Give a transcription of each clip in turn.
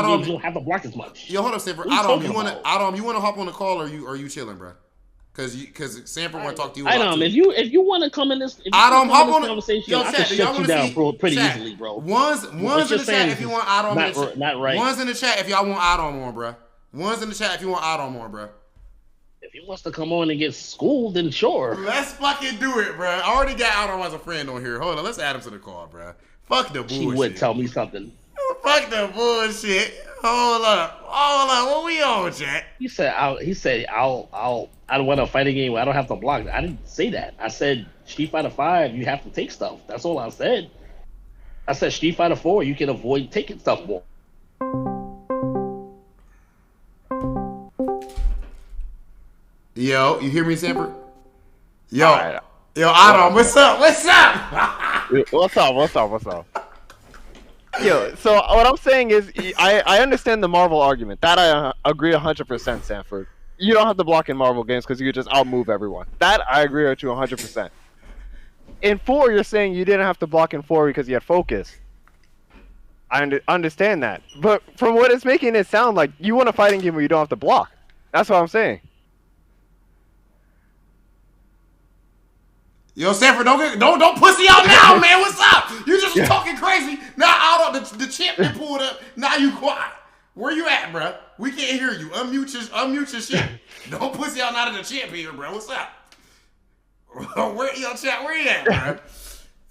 Itom, you don't have to block as much. Yo, hold up, Sanford. Itom, you wanna hop on the call, or you chilling, bro? Because Sanford want to talk to you. Itom, if you want to come in this, Itom, hop on the conversation, yo, I chat, can shut you down pretty easily, bro. One's in the chat if you want Itom. Not right. One's in the chat if y'all want Itom on, bro. One's in the chat if you want Itom on, bro. If he wants to come on and get schooled, then sure. Let's fucking do it, bro. I already got Itom as a friend on here. Hold on, let's add him to the call, bro. Fuck the bullshit. She would tell me something. Fuck the bullshit. Hold up. What we on, chat? He said I don't want to fight a game where I don't have to block. I didn't say that. I said Street Fighter 5, you have to take stuff. That's all I said. I said Street Fighter 4, you can avoid taking stuff more. Yo, you hear me, Sanford? Yo, right. Yo, Itom, what's up? What's up? Yo, so what I'm saying is, I understand the Marvel argument. That I agree 100%, Sanford. You don't have to block in Marvel games because you just outmove everyone. That I agree with you 100%. In 4, you're saying you didn't have to block in 4 because you had focus. I understand that. But from what it's making it sound like, you want a fighting game where you don't have to block. That's what I'm saying. Yo, Sanford, don't pussy out now, man. What's up? You just talking crazy. Now out of the champion pulled up. Now you quiet. Where you at, bro? We can't hear you. Unmute your shit. Don't pussy out now to the champion, bro. What's up? Where you at, bro?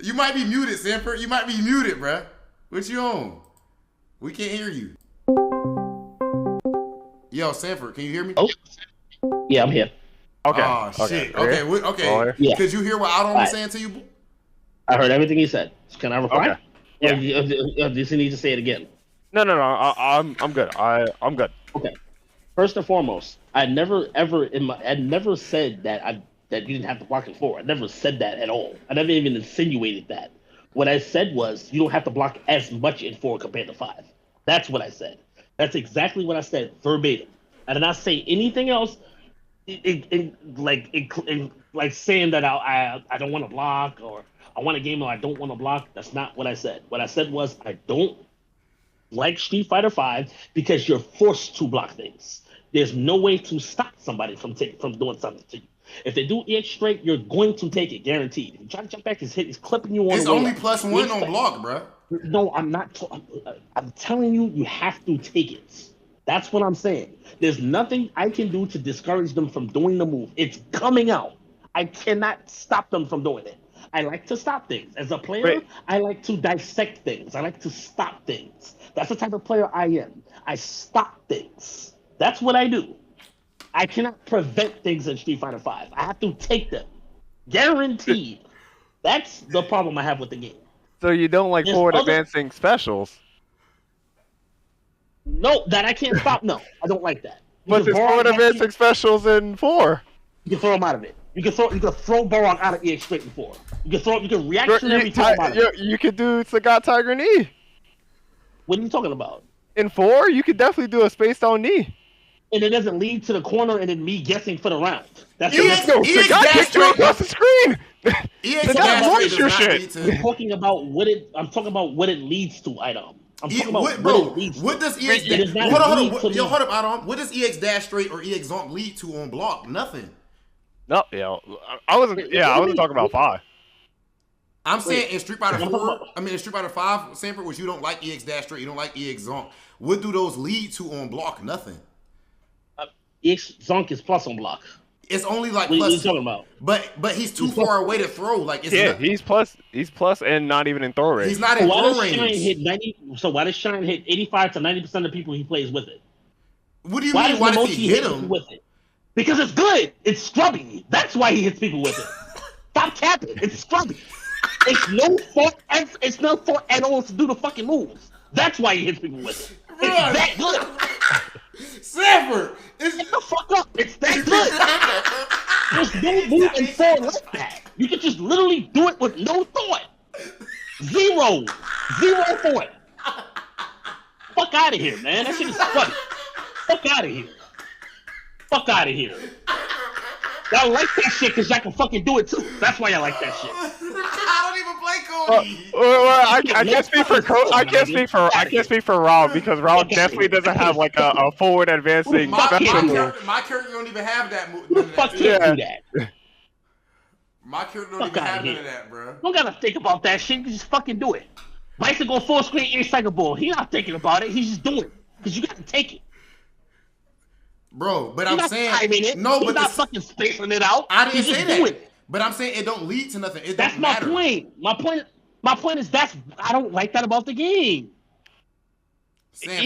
You might be muted, Sanford. You might be muted, bro. What you on? We can't hear you. Yo, Sanford, can you hear me? Oh, yeah, I'm here. Okay. Oh, shit. Okay. Yeah. Could you hear what Itom was saying to you? I heard everything he said. Can I reply? Okay. Yeah. Or does he need to say it again? No. I'm good. I'm good. Okay. First and foremost, I never said that you didn't have to block in 4. I never said that at all. I never even insinuated that. What I said was you don't have to block as much in 4 compared to 5. That's what I said. That's exactly what I said verbatim. I did not say anything else. Like saying that I don't want to block, or I want a game where I don't want to block. That's not what I said. What I said was I don't like Street Fighter 5 because you're forced to block things. There's no way to stop somebody from doing something to you. If they do EX straight, you're going to take it, guaranteed. If you try to jump back, he's clipping you on. It's only +1 on block, bro. No, I'm not. I'm telling you, you have to take it. That's what I'm saying. There's nothing I can do to discourage them from doing the move. It's coming out. I cannot stop them from doing it. I like to stop things. As a player, I like to dissect things. I like to stop things. That's the type of player I am. I stop things. That's what I do. I cannot prevent things in Street Fighter 5. I have to take them. Guaranteed. That's the problem I have with the game. So you don't like forward advancing specials? No, that I can't stop. No, I don't like that. But there's forward advancing specials in 4. You can throw them out of it. You can throw Barok out of EX straight in 4. You can reactionary throw him out of it. You could do Sagat Tiger knee. What are you talking about? In 4, you could definitely do a space down knee. And it doesn't lead to the corner and then me guessing for the round. That's Sagat kicked you across the screen. Sagat launched your shit. I'm talking about what it leads to, Itom. I'm talking about what it leads to. What does EX hold up, Itom. What does EX dash straight or EX zonk lead to on block? Nothing. No, I wasn't talking about 5. I'm saying in Street Fighter 4, in Street Fighter 5, Sanford, which you don't like EX dash straight, you don't like EX zonk. What do those lead to on block? Nothing. EX zonk is plus on block. It's only like what plus. What are you talking about? But he's too far away to throw. Like he's plus and not even in throw range. He's not in throw range. So why does Shine hit 85 to 90% of people he plays with it? What do you mean? Why does he hit him with it? Because it's good. It's scrubby. That's why he hits people with it. Stop capping. It's scrubby. It's no fault. It's no fault at all to do the fucking moves. That's why he hits people with it. It's that good. Sanford, get the fuck up. It's that good. Just don't move and fall like that. You can just literally do it with no thought. Zero thought. Fuck out of here, man. That shit is funny. Fuck out of here. Fuck out of here. Y'all like that shit because y'all can fucking do it too. That's why y'all like that shit. I don't even play Cody. I can't speak for Rob because Rob definitely doesn't have like a forward advancing special move. My character don't even have that move. Who the fuck can't do that? My character don't even have none of that, bro. Don't gotta think about that shit. You just fucking do it. Bison go full screen air cycle ball. He not thinking about it. He's just doing it because you gotta take it. Bro, but He's I'm saying no, he's not fucking spacing it out. I didn't He's say just doing that. it. But I'm saying it don't lead to nothing. It That's don't my matter. point. My point is I don't like that about the game. Sanford.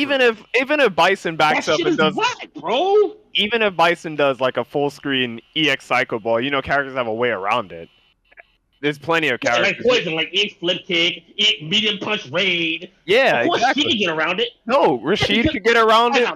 Even if Bison backs That up shit and is does whack, bro. even if Bison does like a full screen EX cycle ball, characters have a way around it. There's plenty of Yeah, characters. like Poison, like EX flip kick, EX medium punch raid. Yeah, Of course exactly. she can get around it. No, Rashid could get around it.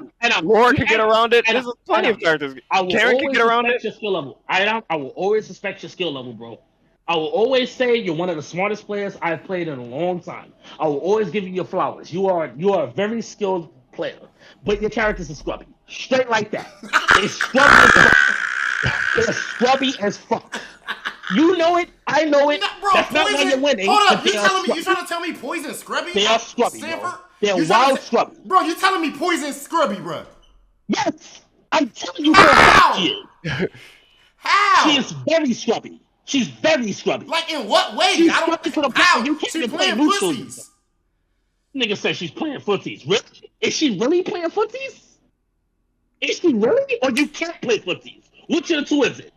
Laura could get around it. There's plenty of characters. Karen could get around it. Your skill level. I will always respect your skill level, bro. I will always say you're one of the smartest players I've played in a long time. I will always give you your flowers. You are a very skilled player, but your characters are scrubby, straight like that. They're scrubby as fuck. They're scrubby as fuck. You know it. I know it. No, bro, That's not why you're winning. Hold up, but you trying to tell me Poison scrubby? They are scrubby, Sanford? bro. They're You trying wild to- scrubby. Bro, you telling me Poison scrubby, bro? Yes, I'm telling you, How? she is. How? She is very scrubby. She's very scrubby. Like in what way? She's I don't. scrubby to the point How? where you can't She even playing play neutral. pussies. Nigga said she's playing footsies. Really? Is she really playing footsies? Is she really? Or you can't play footsies? Which of the two is it?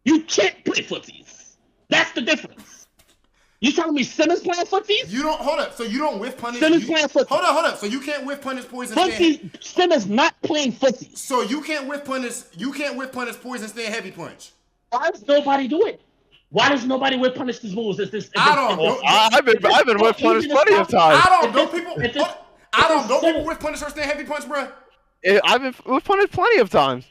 You can't play footsies. That's the difference. You telling me Simmons playing footsies? You don't hold up. So you don't whiff punish. Simmons playing footsies. Hold up. So you can't whiff punish Poison. Footsies. Simmons not playing footsies. So you can't whiff punish. You can't whiff punish Poison. Stay heavy punch. Why does nobody do it? Why does nobody whip punish these moves? I don't know. I've been whip punished plenty of times. I don't people. Don't people whiff punish or stay heavy punch, bro? I've been whip punished plenty of times.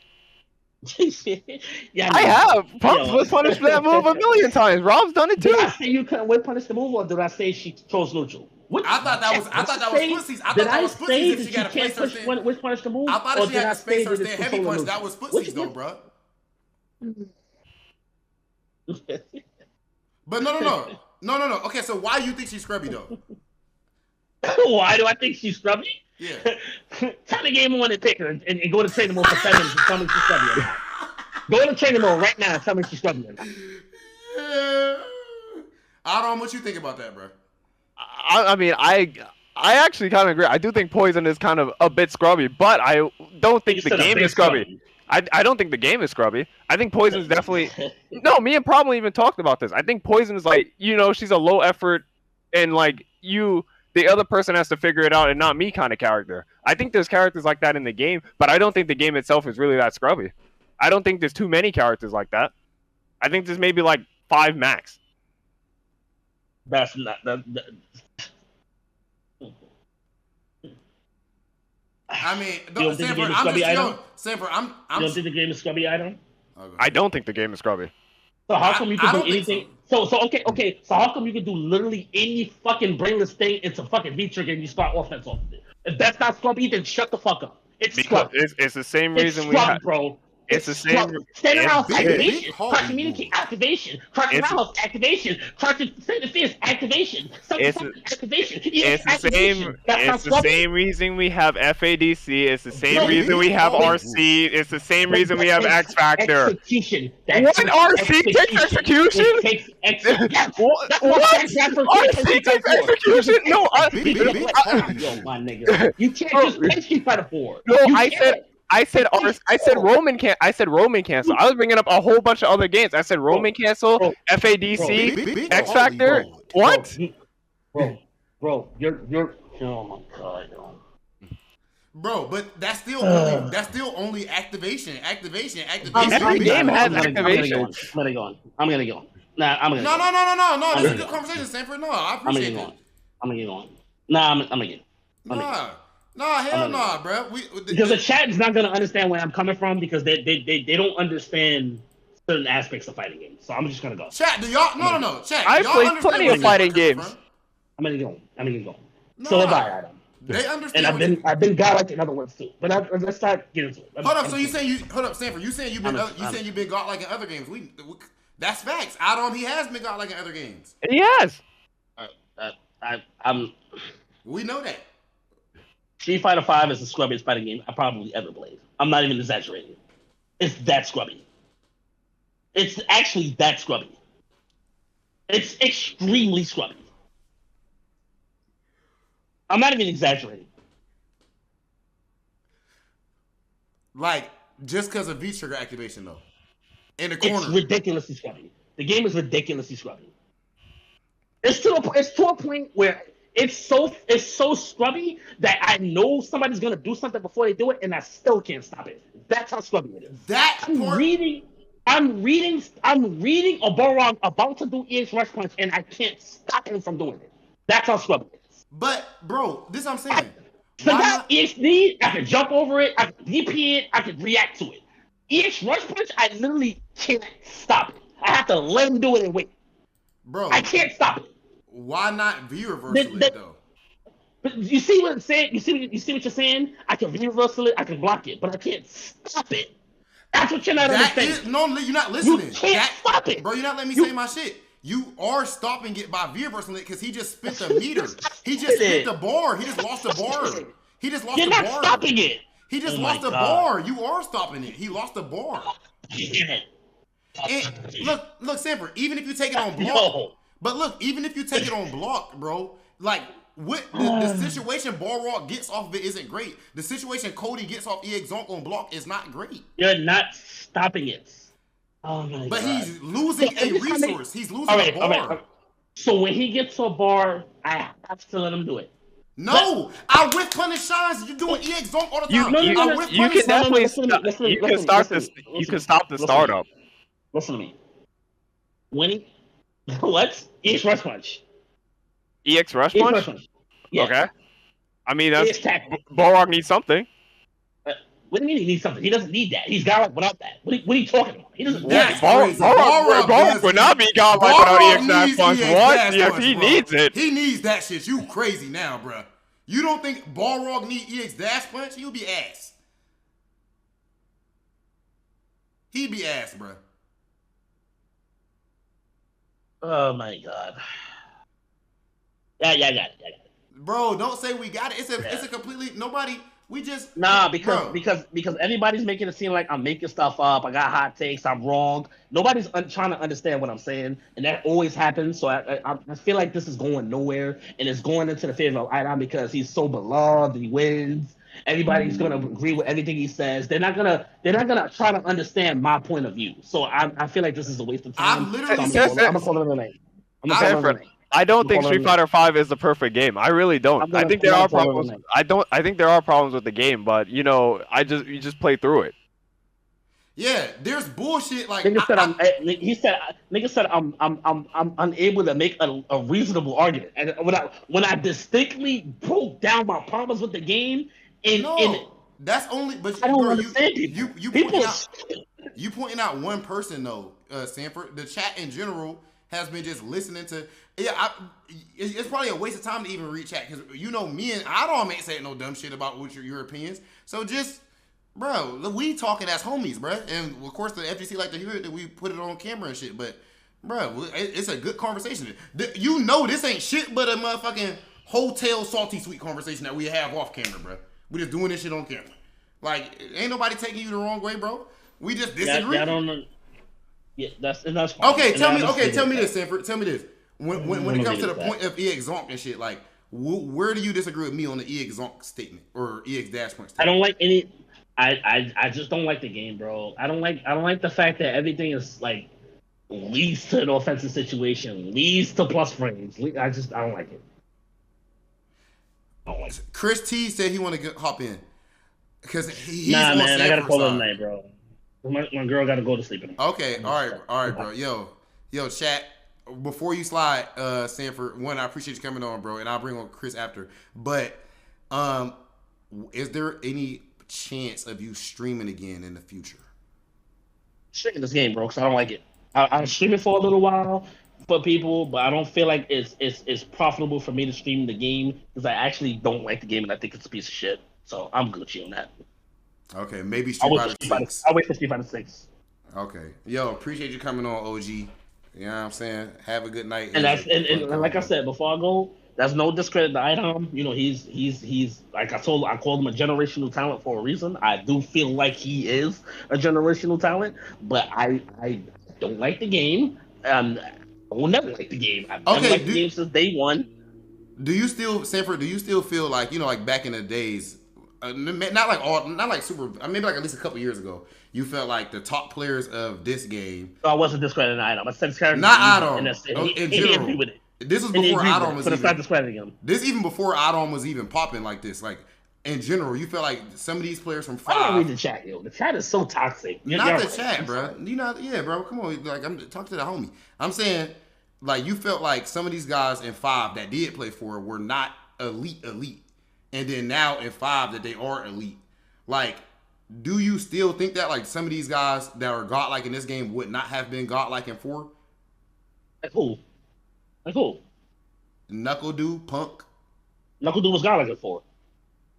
Yeah, I have. Rob's whip punished that move a million times. Rob's done it too. Did I say you couldn't whip punish the move, or did I say she chose neutral? I thought that was pussies. I thought that was pussies if she got to place her stand. Which punish the move? I thought if she had to space her stand heavy punch, that was pussies though, bro. But no. Okay, so why do you think she's scrubby though? Why do I think she's scrubby? Yeah. Turn the game on and pick her and go to training mode for 7 minutes and tell me she's scrubby or not. Go to training mode right now and tell me she's scrubby or not. Yeah. I don't know what you think about that, bro. I mean, I actually kind of agree. I do think Poison is kind of a bit scrubby, but I don't think the game is scrubby. I don't think the game is scrubby. I think Poison's definitely... No, me and Problem even talked about this. I think Poison is like, she's a low effort and like the other person has to figure it out and not me kind of character. I think there's characters like that in the game, but I don't think the game itself is really that scrubby. I don't think there's too many characters like that. I think there's maybe like 5 max. That's not... I mean, don't think the game is scrubby, Sanford, You don't think the game is scrubby, iDom? I don't think the game is scrubby. So how come you can do anything? So. Okay. So how come you can do literally any fucking brainless thing into fucking V-trigger and you start offense off of it? If that's not scrubby, then shut the fuck up. It's scrubby. It's the same It's reason scrubby, we have... bro. It's the same... Stand around it's- activation. Holy Crouch communicate activation. Crouch around activation. Crouch defense activation. Activation. It's the same reason we have FADC. It's the same reason we have RC. It's the same reason we have X Factor. Execution. What? RC takes execution? It takes execution. What? RC takes execution? No, Yo, my nigga. You can't just play Street Fighter 4. No, I said Roman can. I said Roman cancel. I was bringing up a whole bunch of other games. I said Roman cancel, FADC, X Factor. What? Bro, you're. Oh my god. Bro, but that's still only activation. Activation. Every game has activation. I'm gonna go. Nah, I'm gonna. No. This is a good conversation, Sanford. No, I appreciate it. I'm gonna get going. Nah, I'm gonna get. Hell no, bro. Because the chat is not gonna understand where I'm coming from because they don't understand certain aspects of fighting games. So I'm just gonna go. Chat, do y'all? No. Chat. I y'all played understand plenty where of fighting Sanford comes games. I'm gonna go. No, So have I, Adam. They understand. And I've been godlike in other ones too. But let's start getting into it. Hold up. So you saying Sanford? You saying you've been godlike in other games? That's facts. iDom, he has been godlike in other games. Yes. I'm We know that. Street Fighter V is the scrubbiest fighting game I probably ever played. I'm not even exaggerating. It's that scrubby. It's actually that scrubby. It's extremely scrubby. I'm not even exaggerating. Like, just because of V-trigger activation, though. In the corner. It's ridiculously scrubby. The game is ridiculously scrubby. It's to a point where it's so scrubby that I know somebody's gonna do something before they do it, and I still can't stop it. That's how scrubby it is. I'm reading a Borog about to do EX Rush Punch, and I can't stop him from doing it. That's how scrubby it is. But, bro, this is what I'm saying. So that EXD, I can jump over it, I can DP it, I can react to it. EX Rush Punch, I literally can't stop it. I have to let him do it and wait. Bro, I can't stop it. Why not V-reversal it, though? But you see what I'm saying? You see what you're saying? I can V-reversal it, I can block it, but I can't stop it. That's what you're not understanding. No, you're not listening. You can't stop it. Bro, you're not letting me say my shit. You are stopping it by V-reversing it because he just spent the meter. He just spent the bar. He just lost the bar. He just lost the bar. You're not stopping it. He just lost the bar. You are stopping it. He lost the bar. And look, Sanford, even if you take it on block, but look, even if you take it on block, bro, like what the situation Balrog gets off of it isn't great. The situation Cody gets off EX Zonk on block is not great. You're not stopping it. Oh my but God. He's losing a resource. He's losing a bar. All right. So when he gets to a bar, I have to let him do it. No, I whiff punish shines. You're doing EX Zonk all the time. You can definitely you can stop the startup. Listen to me. When he what? EX Rush Punch. EX Rush Punch? Yeah. Okay. I mean, that's Balrog needs something. What do you mean he needs something? He doesn't need that. He's godlike without that. What are you talking about? He doesn't. Balrog would not be godlike without EX Dash Punch. What? If he needs it. He needs that shit. You crazy now, bro. You don't think Balrog need EX Dash Punch? He'll be ass. He'd be ass, bro. Oh my God. Yeah, I got it. Bro, don't say we got it. It's a completely nobody. We just because everybody's making it seem like I'm making stuff up. I got hot takes. I'm wrong. Nobody's trying to understand what I'm saying, and that always happens. So I feel like this is going nowhere, and it's going into the favor of iDom because he's so beloved. He wins. Everybody's gonna agree with everything he says. They're not gonna try to understand my point of view. So I feel like this is a waste of time. I'm gonna call it a night. I don't think Street Fighter V is the perfect game. I really don't. I think there are problems. I think there are problems with the game, but you just play through it. Yeah, there's bullshit like nigga said I'm unable to make a reasonable argument. And when I distinctly broke down my problems with the game, that's only. But I don't understand people. You pointing out one person though, Sanford. The chat in general has been just listening to. Yeah, it's probably a waste of time to even read chat because me and iDom ain't saying no dumb shit about what your opinions. So just, bro, we talking as homies, bro. And of course the FGC like to hear it that we put it on camera and shit. But, bro, it's a good conversation. This ain't shit but a motherfucking hotel salty sweet conversation that we have off camera, bro. We just doing this shit on camera. Like, ain't nobody taking you the wrong way, bro. We just disagree. I don't know. Yeah, that's fine. Okay, tell me this, Sanford. Tell me this. When it comes to the point of EX Zonk and shit, like, where do you disagree with me on the EX Zonk statement or EX Dash Punch statement? I don't like any. I just don't like the game, bro. I don't like the fact that everything is like leads to an offensive situation, leads to plus frames. I don't like it. Chris T said he want to hop in because he's man, Sanford's I gotta call it side. tonight, bro. My girl gotta go to sleep. Okay, all right, bro. Yo, chat. Before you slide, Sanford, I appreciate you coming on, bro, and I'll bring on Chris after. But, is there any chance of you streaming again in the future? Streaming this game, bro, because I don't like it. I'll stream it for a little while for people, but I don't feel like it's profitable for me to stream the game because I actually don't like the game and I think it's a piece of shit. So I'm Gucci on that. Okay, maybe Street Fighter 6. I'll wait for Street Fighter 6. Okay. Yo, appreciate you coming on, OG. You know what I'm saying? Have a good night. And Here's that's a fun and like I combo. said before I go, that's no discredit to iDom. You know, he's like I called him a generational talent for a reason. I do feel like he is a generational talent, but I don't like the game. I will never like the game. I've never Okay, liked the game since day one. do you still, Sanford? Do you still feel like, like back in the days, not like super, maybe like at least a couple years ago, you felt like the top players of this game, So I wasn't discrediting iDom. I said discrediting not the user, and Adam, that's and in he agreed general. with it. This was And he before agreed with Adam it. was So that's not even. discrediting him. This even before Adam was even popping like this. Like in general, you felt like some of these players from I don't read five. the chat, yo. The chat is so toxic. Not You're the right. chat, I'm bro. sorry. You know, yeah, bro. Come on, like I'm talking to the homie. I'm saying, like you felt like some of these guys in five that did play for were not elite, and then now in five that they are elite. Like, do you still think that like some of these guys that are godlike in this game would not have been godlike in four? Like who? Like who? Knuckle Dude, Punk. Knuckle Dude was godlike before.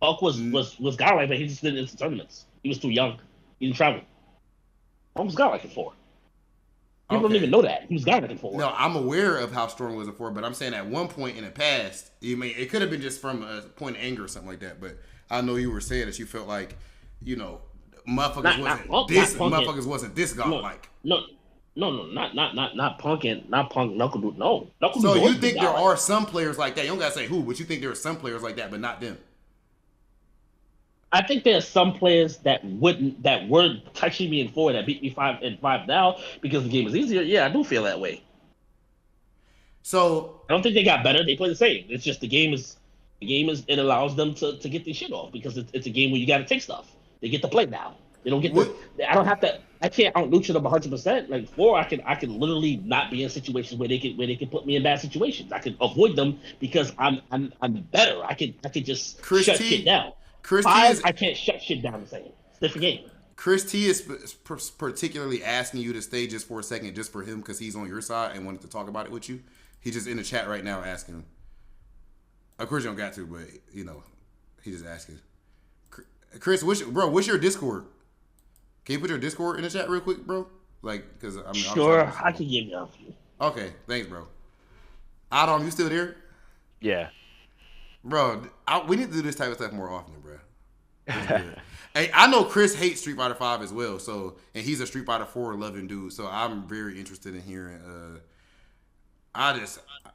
Hulk N- was godlike, but he just didn't enter tournaments. He was too young. He didn't travel. Hulk was godlike before. People don't even Okay. know that. He was godlike before. No, I'm aware of how strong was before, but I'm saying at one point in the past, you mean it could have been just from a point of anger or something like that. But I know you were saying that you felt like, you know, motherfuckers Not wasn't Punk, this not Punk. motherfuckers wasn't this No, godlike. no, no, not Punk and not Punk. Knuckle Dude. No, Knuckle So Dude's you always been think there godlike. are some players like that? You don't gotta say who, but you think there are some players like that, but not them. I think there are some players that were touching me in four that beat me 5 now because the game is easier. Yeah, I do feel that way. So I don't think they got better. They play the same. It's just the game is it allows them to get this shit off because it's a game where you got to take stuff. They get to play now. They don't get what? to. I don't have to. I can't out neutral them 100%. Like four, I can literally not be in situations where they can put me in bad situations. I can avoid them because I'm better. I can just Chris shut T. shit down. Chris T Five, is I can't shut shit down the same. It's a different game. Chris T is particularly asking you to stay just for a second, just for him, because he's on your side and wanted to talk about it with you. He's just in the chat right now asking. Of course you don't got to, but he's just asking. Chris, what's your Discord? Can you put your Discord in the chat real quick, bro? Like, because I mean, Sure, I can give you a few. Okay, thanks, bro. Adam, you still there, Yeah. bro? We need to do this type of stuff more often, bro. Hey, I know Chris hates Street Fighter 5 as well, and he's a Street Fighter 4 loving dude. So I'm very interested in hearing.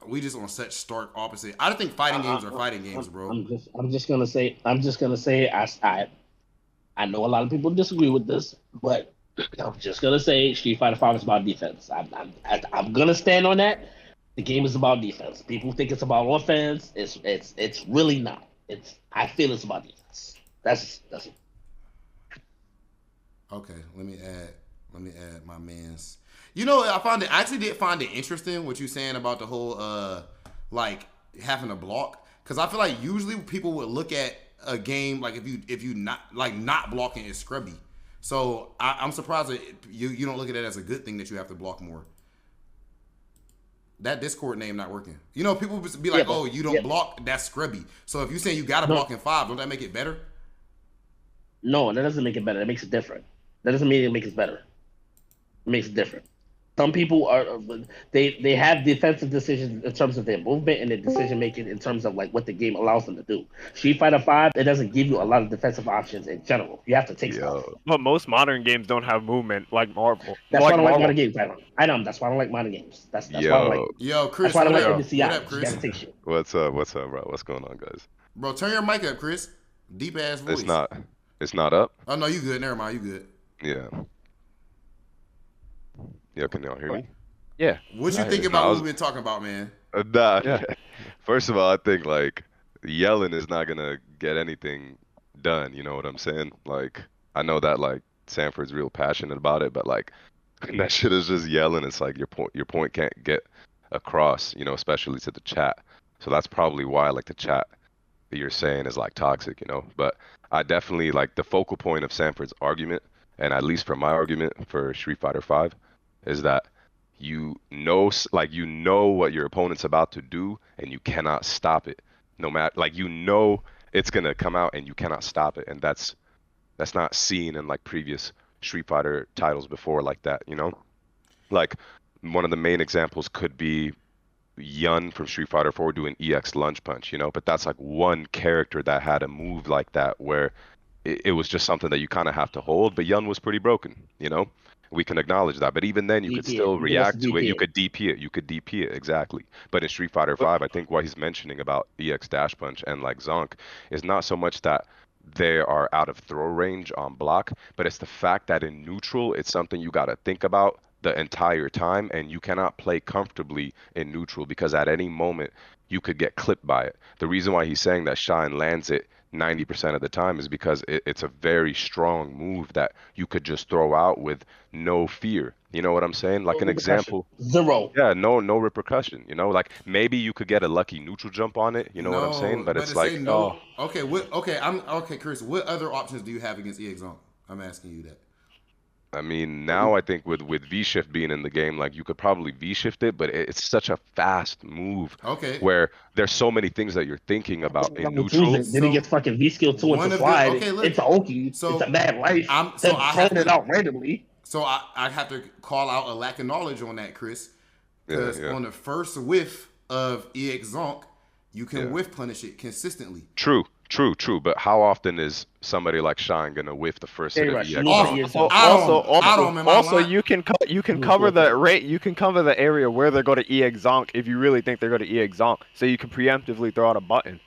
We just on such stark opposite. I don't think fighting games are fighting games, bro. I'm just gonna say I know a lot of people disagree with this, but I'm just gonna say Street Fighter 5 is about defense. I'm gonna stand on that. The game is about defense. People think it's about offense. It's really not. I feel it's about defense. That's it. Okay, let me add my man's. I actually did find it interesting what you're saying about the whole like having a block, because I feel like usually people would look at a game like if you not blocking is scrubby. So I'm surprised that you don't look at it as a good thing that you have to block more. That Discord name not working. People be like, "Oh, you don't block. That's scrubby." So if you say you got to block in 5, don't that make it better? No, that doesn't make it better. It makes it different. That doesn't mean it makes it better. It makes it different. Some people they have defensive decisions in terms of their movement and their decision making in terms of like what the game allows them to do. Street Fighter 5, it doesn't give you a lot of defensive options in general. You have to take stuff. But most modern games don't have movement like Marvel. That's why I don't like modern games. I know. That's why I don't like modern games. That's why I don't like. Yo, Chris, That's why I don't like what NBCI. up, Chris? You gotta take shit. What's up, bro? What's going on, guys? Bro, turn your mic up, Chris. Deep ass voice. It's not up? Oh no, you good. Never mind, you good. Yeah, can y'all hear me? Yeah. What you think about what we've been talking about, man? Nah. First of all, I think like yelling is not gonna get anything done. You know what I'm saying? Like, I know that like Sanford's real passionate about it, but like that shit is just yelling. It's like your point can't get across. Especially to the chat. So that's probably why like the chat that you're saying is like toxic. But I definitely like the focal point of Sanford's argument, and at least for my argument for Street Fighter 5, is that you know what your opponent's about to do and you cannot stop it. No matter it's gonna come out and you cannot stop it, and that's not seen in like previous Street Fighter titles before like that. Like one of the main examples could be Yun from Street Fighter 4 doing EX lunge punch, but that's like one character that had a move like that where it was just something that you kind of have to hold. But Yun was pretty broken. We can acknowledge that. But even then, you could DP it. still You can react also to it. You DP could DP it. You could DP it, exactly. But in Street Fighter 5, I think what he's mentioning about EX dash punch and like Zonk is not so much that they are out of throw range on block, but it's the fact that in neutral, it's something you got to think about the entire time, and you cannot play comfortably in neutral because at any moment you could get clipped by it. The reason why he's saying that Shine lands it 90% of the time is because it's a very strong move that you could just throw out with no fear. You know what I'm saying? Like an example. Zero. Yeah, no repercussion. Like maybe you could get a lucky neutral jump on it. You know what I'm saying? But it's like, no. Okay, okay, Chris. What other options do you have against EX Zonk? I'm asking you that. I mean, now I think with V-shift being in the game, like you could probably V-shift it, but it's such a fast move. Okay. Where there's so many things that you're thinking about in neutral. Then he gets fucking V-skill 2 into slide. It's a Oki. So it's a bad life. I have it out randomly. So I have to call out a lack of knowledge on that, Chris. Because on the first whiff of EX Zonk, you can whiff punish it consistently. True. But how often is somebody like Shine gonna whiff the first hit of EX? Also, you can cover the area where they go to EX Zonk if you really think they're going to EX Zonk, so you can preemptively throw out a button.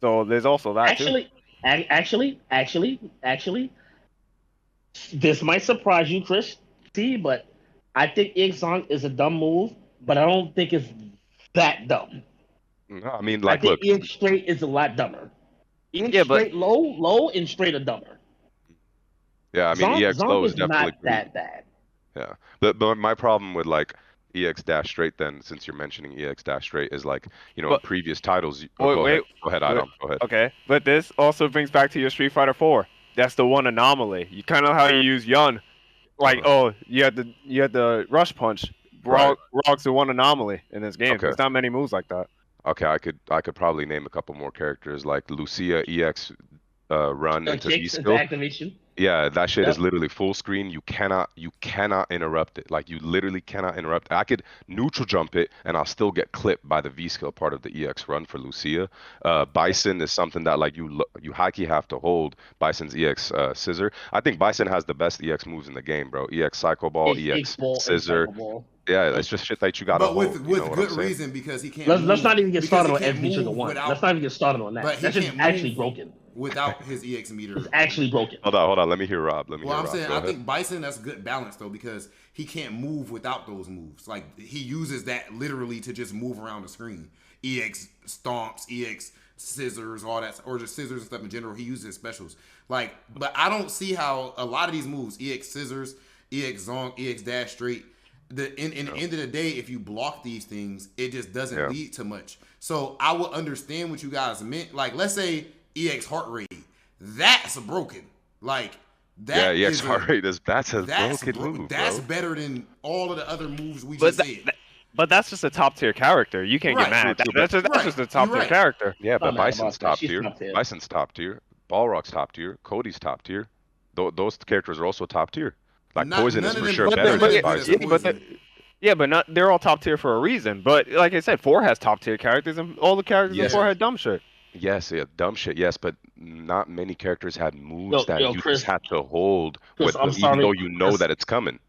So there's also that too. Actually, this might surprise you, Chris. But I think EX Zonk is a dumb move, but I don't think it's that dumb. No, I mean, like, I think EX straight is a lot dumber. Straight low and straight are dumber. Yeah, I mean, EX low is definitely not that bad. Yeah, but my problem with like EX dash straight, then, since you're mentioning EX dash straight, is like, in previous titles. Go ahead, iDom. Go ahead. Okay, but this also brings back to your Street Fighter 4. That's the one anomaly. You kind of know how you use Yun, like you had the rush punch. Rog's the one anomaly in this game. There's not many moves like that. Okay, I could probably name a couple more characters like Lucia EX run into V-skill. Activation. Yeah, that shit is literally full screen. You cannot interrupt it. Like, you literally cannot interrupt it. I could neutral jump it and I'll still get clipped by the V-skill part of the EX run for Lucia. Bison is something that like you high key have to hold. Bison's EX scissor. I think Bison has the best EX moves in the game, bro. EX Psycho Ball, EX scissor. Yeah, it's just shit that you gotta hold. But with good reason, because he can't. Let's not even get started on SFV Trigger 1. Let's not even get started on that. That's just actually broken. Without his EX meter. It's actually broken. Hold on. Let me hear Rob. I'm saying, I think Bison, that's good balance, though, because he can't move without those moves. Like, he uses that literally to just move around the screen. EX stomps, EX scissors, all that, or just scissors and stuff in general. He uses specials. Like, but I don't see how a lot of these moves, EX scissors, EX zonk, EX dash straight, in the end of the day, if you block these things, it just doesn't lead to much. So I will understand what you guys meant. Like, let's say EX heart rate, that's broken. Like, that EX heart rate that's a broken move. That's better than all of the other moves we just said. But that's just a top tier character. You can't get mad. That's just a top tier character. Yeah, but Bison's top tier. Bison's top tier. Balrog's top tier. Cody's top tier. Those characters are also top tier. Like, Poison is for sure better than Bison. But they're all top tier for a reason. But like I said, 4 has top tier characters, and all the characters in 4 had dumb shit. Yes, dumb shit. Yes, but not many characters had moves that you just had to hold, even though you know that it's coming.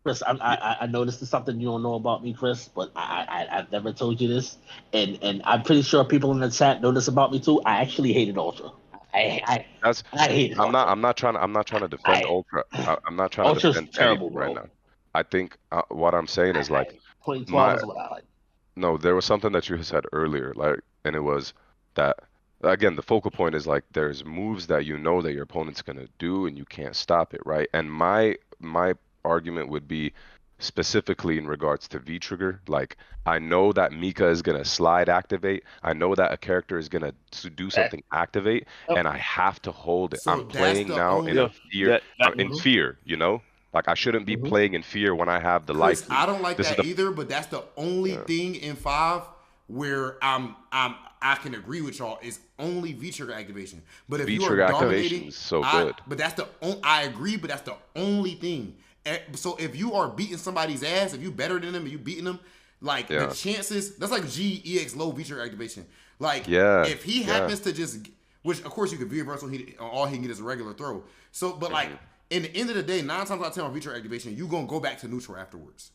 Chris, I know this is something you don't know about me, Chris, but I've never told you this, and I'm pretty sure people in the chat know this about me too. I actually hated Ultra. I hate it. I'm not trying to defend Ultra. I'm not trying to defend anything right now. I think what I'm saying is like 2012 is what I like. No, there was something that you said earlier, like, and it was that, again, the focal point is like there's moves that you know that your opponent's gonna do and you can't stop it, right? And my argument would be specifically in regards to V-Trigger. Like, I know that Mika is gonna slide activate. I know that a character is gonna do something activate, and I have to hold it. So I'm playing now in fear, you know? Like, I shouldn't be playing in fear when I have the life. I don't like that either, but that's the only thing in 5 where I can agree with y'all is only V-Trigger activation. But if you are dominating, is so good. But that's I agree, but that's the only thing. So if you are beating somebody's ass, if you better than them and you beating them, like the chances, that's like GEX low V-trigger activation. Like if he happens to just, which of course you could V-reversal, all he can get is a regular throw. So, but like in the end of the day, 9 times out of 10 on V-trigger activation, you gonna go back to neutral afterwards.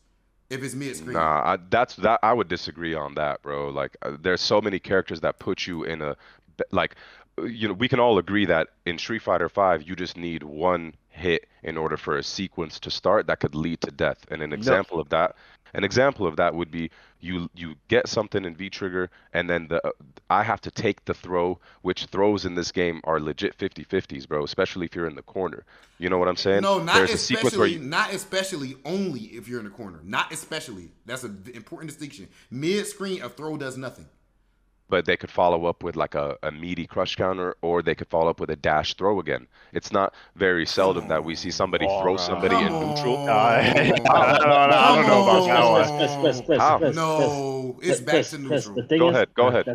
If it's mid-screen. Nah, I would disagree on that, bro. Like, there's so many characters that put you in a, like, we can all agree that in Street Fighter V, you just need one hit in order for a sequence to start that could lead to death. And an example of that would be you get something in V-trigger, and then I have to take the throw, which throws in this game are legit 50-50s, bro, especially if you're in the corner. You know what I'm saying? No, not There's especially. Not especially. Only if you're in the corner. Not especially. That's an important distinction. Mid-screen, a throw does nothing. But they could follow up with like a meaty crush counter, or they could follow up with a dash throw again. It's not very seldom that we see somebody throw somebody in neutral. I don't know about that one. No, it's back to neutral. Go ahead.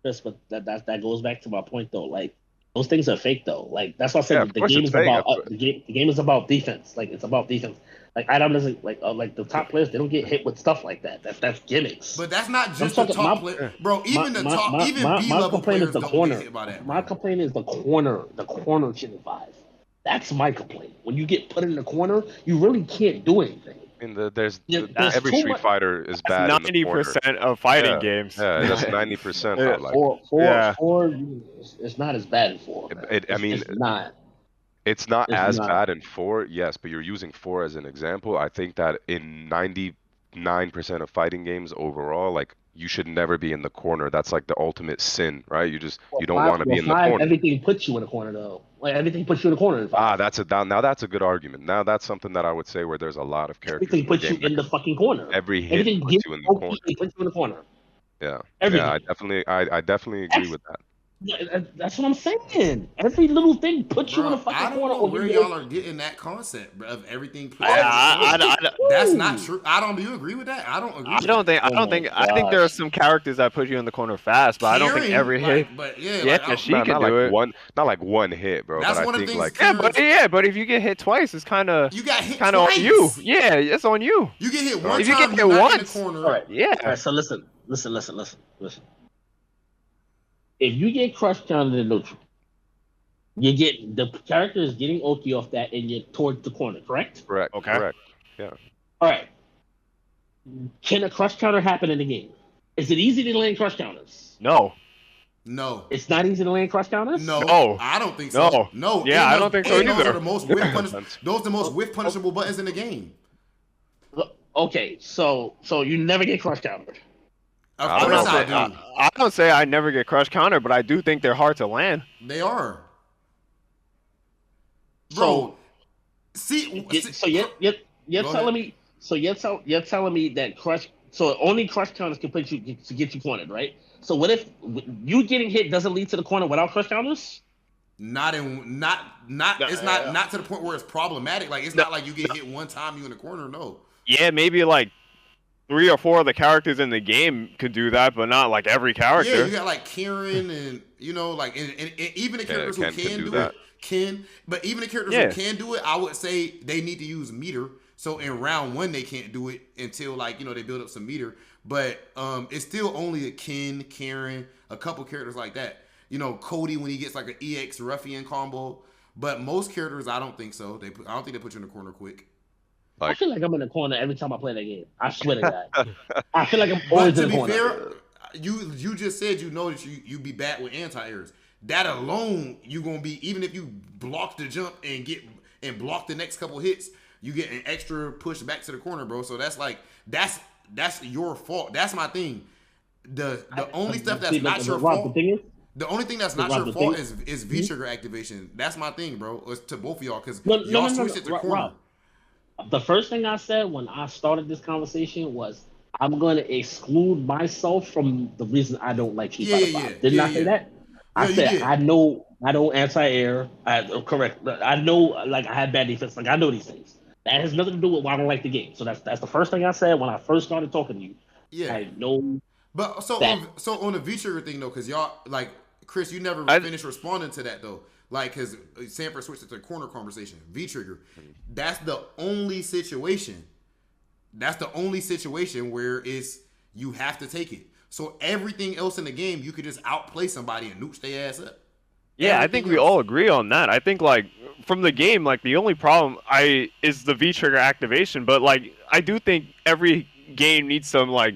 Chris, but that goes back to my point though. Like, those things are fake though. Like, that's why I said the game is about the game is about defense. Like, it's about defense. Like, iDom doesn't like the top players. They don't get hit with stuff like that. That's gimmicks. But that's not just the top player, bro. Even the top, even B-level players don't get hit by that. My complaint is the corner shouldn't survive. That's my complaint. When you get put in the corner, you really can't do anything. There's every Street Fighter is bad. 90% of fighting games. Yeah, that's 90%. Four, it's not as bad in 4. It's not as bad in 4, yes, but you're using 4 as an example. I think that in 99% of fighting games overall, like, you should never be in the corner. That's like the ultimate sin, right? You don't want to be in the corner. Everything puts you in the corner though. Like, everything puts you in the corner. Now that's a good argument. Now that's something that I would say where there's a lot of characters. Everything puts you in the fucking corner. Every hit puts you in the corner. Puts you in the corner. Yeah. Everything. Yeah, I definitely agree with that. That's what I'm saying. Every little thing puts you in a fucking corner. I don't know where y'all are getting that concept, bro, of everything. That's not true. Do you agree with that? I don't agree. I think there are some characters that put you in the corner fast, but I don't think every hit. But she can do it. Not like one hit, bro. That's but one I of the think things. like but if you get hit twice, it's kind of you got hit kind of on you. Yeah, it's on you. You get hit one if time. You get hit once. In the corner. All right. Yeah. All right. So listen. If you get crush counted in neutral, the character is getting Oki off that, and you're towards the corner, correct? Correct. Okay. Correct. Yeah. All right. Can a crush counter happen in the game? Is it easy to land crush counters? No. It's not easy to land crush counters? No. I don't think so. No. Yeah, I don't think so either. Those are the most whiff punishable buttons in the game. Okay, so you never get crush countered. I don't say I never get crush counter, but I do think they're hard to land. They are, bro. You're telling me that crush. So only crush counters can put you to get you cornered, right? So what if you getting hit doesn't lead to the corner without crush counters? Not to the point where it's problematic. Like, it's not like you get hit one time, you in the corner. No. Yeah, maybe like 3 or 4 of the characters in the game could do that, but not like every character. Yeah, you got like Kieran and like and even the characters who can do it but even the characters who can do it, I would say they need to use meter. So in round 1 they can't do it until like they build up some meter. But it's still only a Kieran, a couple characters like that. Cody when he gets like an EX ruffian combo. But most characters I don't think so. I don't think they put you in the corner quick. I feel like I'm in the corner every time I play that game. I swear to God. I feel like I'm always in the corner. Fair, you just said that you be bad with anti-airs. That alone, you're gonna be, even if you block the jump and block the next couple hits, you get an extra push back to the corner, bro. So that's your fault. That's my thing. The only stuff that's not your fault. The only thing that's not your fault is V-trigger activation. That's my thing, bro. It's to both of y'all because y'all switched it to corner. The first thing I said when I started this conversation was I'm going to exclude myself from the reason I don't like Street Fighter 5. Didn't I say that? I said I know anti-air. Correct. I know like I had bad defense. Like I know these things. That has nothing to do with why I don't like the game. So that's the first thing I said when I first started talking to you. Yeah. I know. But on the V-trigger thing though, because y'all like Chris, you never finished responding to that though. Like, because Sanford switched it to corner conversation, V trigger. That's the only situation. That's the only situation where it's you have to take it. So everything else in the game, you could just outplay somebody and nuke their ass up. Yeah, I think we all agree on that. I think like from the game, like the only problem is the V trigger activation, but like I do think every game needs some like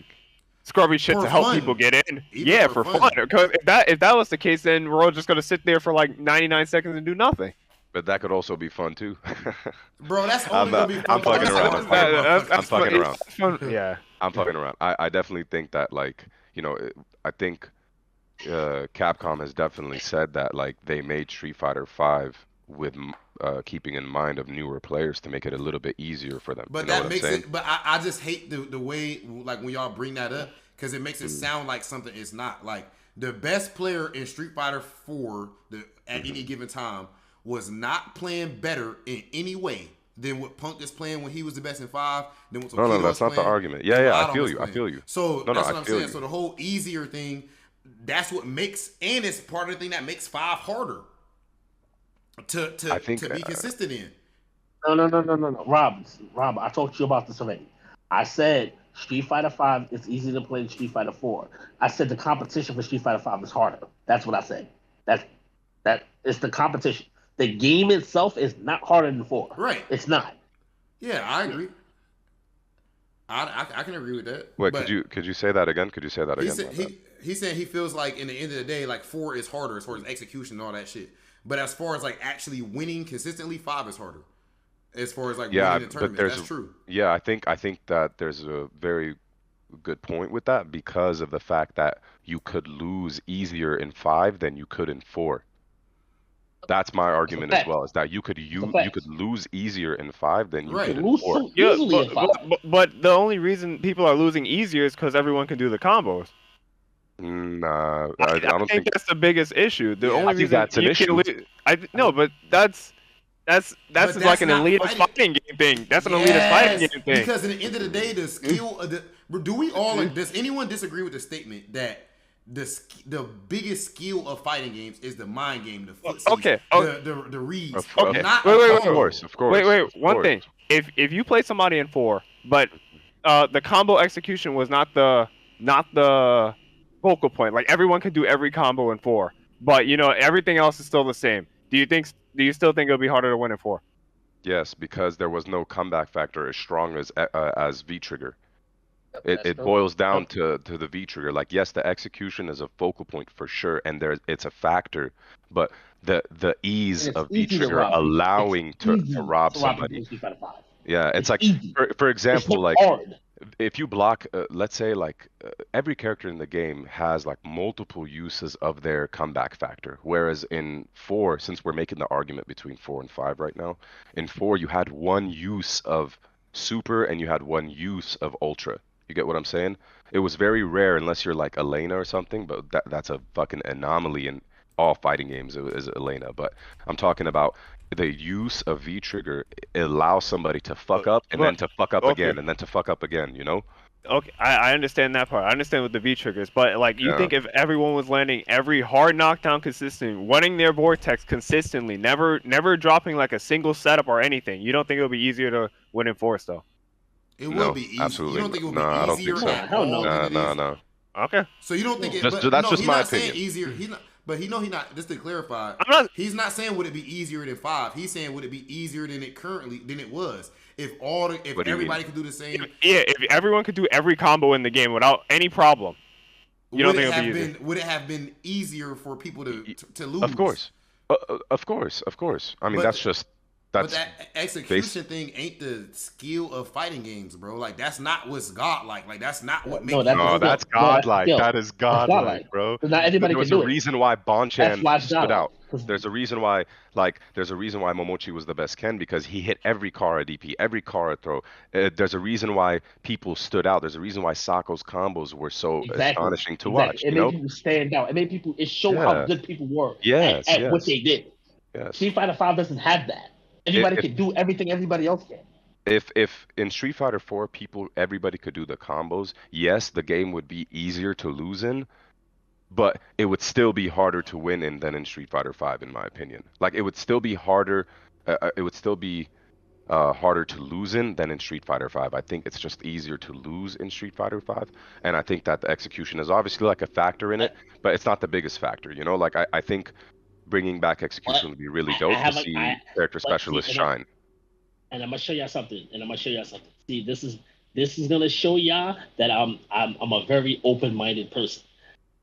scrubby shit to help people get in. Yeah, for fun. Because if that was the case, then we're all just gonna sit there for like 99 seconds and do nothing. But that could also be fun too. Bro, that's only gonna be fun. I'm fucking around. I'm fucking around. Yeah, I'm fucking around. I definitely think that, like, you know, I think Capcom has definitely said that, like, they made Street Fighter V with keeping in mind of newer players to make it a little bit easier for them. But you know that makes it. But I just hate the way, like, when y'all bring that up, because it makes it sound like something it's not. Like, the best player in Street Fighter 4 at any given time was not playing better in any way than what Punk is playing when he was the best in 5. Than what no, that's not the argument. Yeah, I feel you. I feel you. So that's what I'm saying. So the whole easier thing, that's what makes, and it's part of the thing that makes 5 harder to be consistent in. No. Rob, I talked to you about this already. I said Street Fighter 5 is easier to play than Street Fighter 4. I said the competition for Street Fighter 5 is harder. That's what I said. That is the competition. The game itself is not harder than 4. Right. It's not. Yeah, I agree. I can agree with that. Wait, could you say that again? Could you say that again? He said he feels like in the end of the day, like 4 is harder as far as execution and all that shit. But as far as like actually winning consistently, 5 is harder. As far as like winning the tournament, that's true. Yeah, I think that there's a very good point with that because of the fact that you could lose easier in 5 than you could in 4. That's my argument as well. Is that you could lose easier in 5 than you could in 4. But the only reason people are losing easier is because everyone can do the combos. Nah, I don't think that's the biggest issue. The only reason that's an issue. No, but that's like an elitist fighting game thing. That's an elitist fighting game thing. Because at the end of the day, the skill. Does anyone disagree with the statement that the biggest skill of fighting games is the mind game, the footsies, the reads? Okay. Of course. Wait. One thing. If you play somebody in 4, but the combo execution was not the focal point. Like everyone can do every combo in 4, but you know everything else is still the same. Do you still think it'll be harder to win in 4? Yes, because there was no comeback factor as strong as V trigger. It boils down to the V trigger. Like, yes, the execution is a focal point for sure, and it's a factor, but the ease of V trigger allowing to rob somebody. Yeah, it's like for example, like if you block, let's say like every character in the game has like multiple uses of their comeback factor, whereas in 4, since we're making the argument between 4 and 5 right now, in 4 you had one use of super and you had one use of ultra. You get what I'm saying? It was very rare unless you're like Elena or something, but that's a fucking anomaly in all fighting games is Elena. But I'm talking about the use of V trigger allows somebody to fuck up and then to fuck up again and then to fuck up again, you know? Okay, I understand that part. I understand with the V triggers, but like you think if everyone was landing every hard knockdown consistently, running their vortex consistently, never dropping like a single setup or anything, you don't think it would be easier to win in 4 though? It will be easy. Absolutely. You don't think it would I be don't easier? think so. No. Okay. So you don't think it? That's just my opinion. Saying easier. He's not. Just to clarify, he's not saying would it be easier than 5. He's saying would it be easier than it was if everybody could do the same. If everyone could do every combo in the game without any problem, you don't think it would be easier? Would it have been easier for people to lose? Of course. I mean, but that execution thing ain't the skill of fighting games, bro. Like that's not what's godlike. Like that's not what makes. That's godlike. That is godlike, bro. Not everybody can do it. There's a reason why Bonchan stood out. There's a reason why Momochi was the best Ken, because he hit every Kara DP, every Kara throw. There's a reason why people stood out. There's a reason why Sako's combos were so astonishing to watch. It made people stand out. It showed how good people were at what they did. Yes. Street Fighter 5 doesn't have that. Everybody can do everything everybody else can. If in Street Fighter 4 everybody could do the combos, yes, the game would be easier to lose in, but it would still be harder to win in than in Street Fighter 5, in my opinion. Like it would still be harder. It would still be harder to lose in than in Street Fighter 5. I think it's just easier to lose in Street Fighter 5, and I think that the execution is obviously like a factor in it, but it's not the biggest factor. You know, like I think bringing back execution would be really dope to see character specialists shine. And I'm gonna show y'all something. See, this is gonna show y'all that I'm a very open-minded person.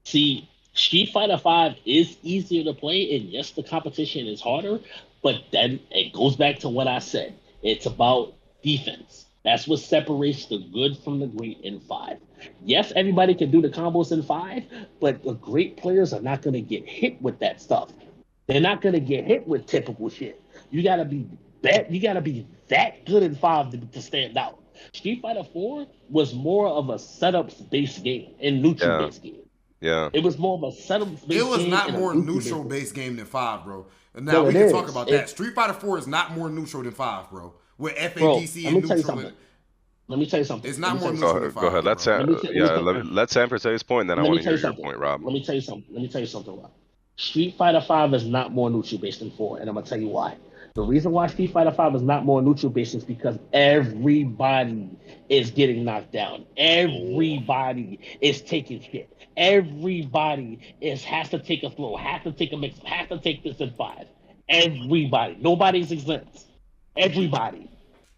See, Street Fighter 5 is easier to play, and yes, the competition is harder, but then it goes back to what I said. It's about defense. That's what separates the good from the great in 5. Yes, everybody can do the combos in 5, but the great players are not going to get hit with that stuff. They're not going to get hit with typical shit. You got to be that good in 5 to stand out. Street Fighter 4 was more of a setups-based game and neutral-based game. Yeah. It was more of a setups-based game. It was not more neutral-based game than 5, bro. Now, we can talk about that. Street Fighter 4 is not more neutral than 5, bro. With FADC and neutral. Let me tell you something. It's not more neutral than 5. Go ahead. Let Sanford say his point, and then I want to hear your point, Rob. Let me tell you something, Rob. Street Fighter 5 is not more neutral based than 4, and I'm gonna tell you why. The reason why Street Fighter 5 is not more neutral based is because everybody is getting knocked down. Everybody is taking shit. Everybody has to take a throw, has to take a mix, has to take this in 5. Everybody. Nobody's exempt. Everybody.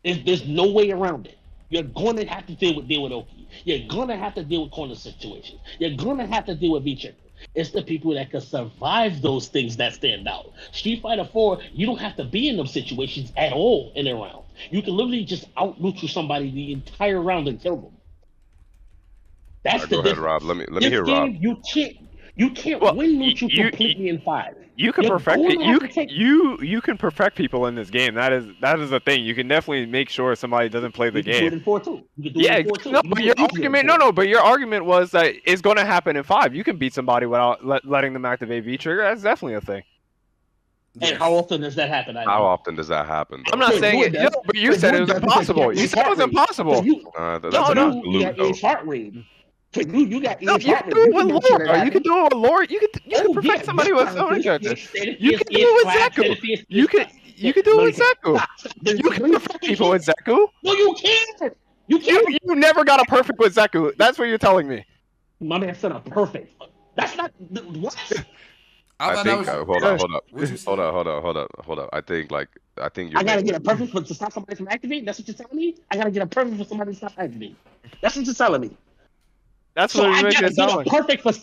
There's no way around it. You're going to have to deal with Oki. You're going to have to deal with corner situations. You're going to have to deal with V-Trigger. It's the people that can survive those things that stand out. Street Fighter 4, you don't have to be in those situations at all in a round. You can literally just out-neutral somebody the entire round and kill them. That's the difference. Go ahead, Rob. Let me hear Rob. You can't win neutral completely in 5. You can you can perfect people in this game. That is the thing. You can definitely make sure somebody doesn't play the game. You can do it in 4 too. But your argument was that it's going to happen in 5. You can beat somebody without letting them activate V-Trigger. That's definitely a thing. And how often does that happen? How often does that happen? I'm not saying it, but you said it was impossible. You said it was impossible. You got heart rate. You got you can do it with lore. You can do it with lore. You can perfect somebody with so many characters. You can do it with Zeku. You can do it with Zeku. You can perfect people with Zeku. No, you can't. You never got a perfect with Zeku. That's what you're telling me. My man said a perfect. That's not what. I think. Hold up. I think you're. I gotta get a perfect to stop somebody from activating. That's what you're telling me. I gotta get a perfect for somebody to stop activating. That's what you're telling me. That's what I gotta get a perfect for.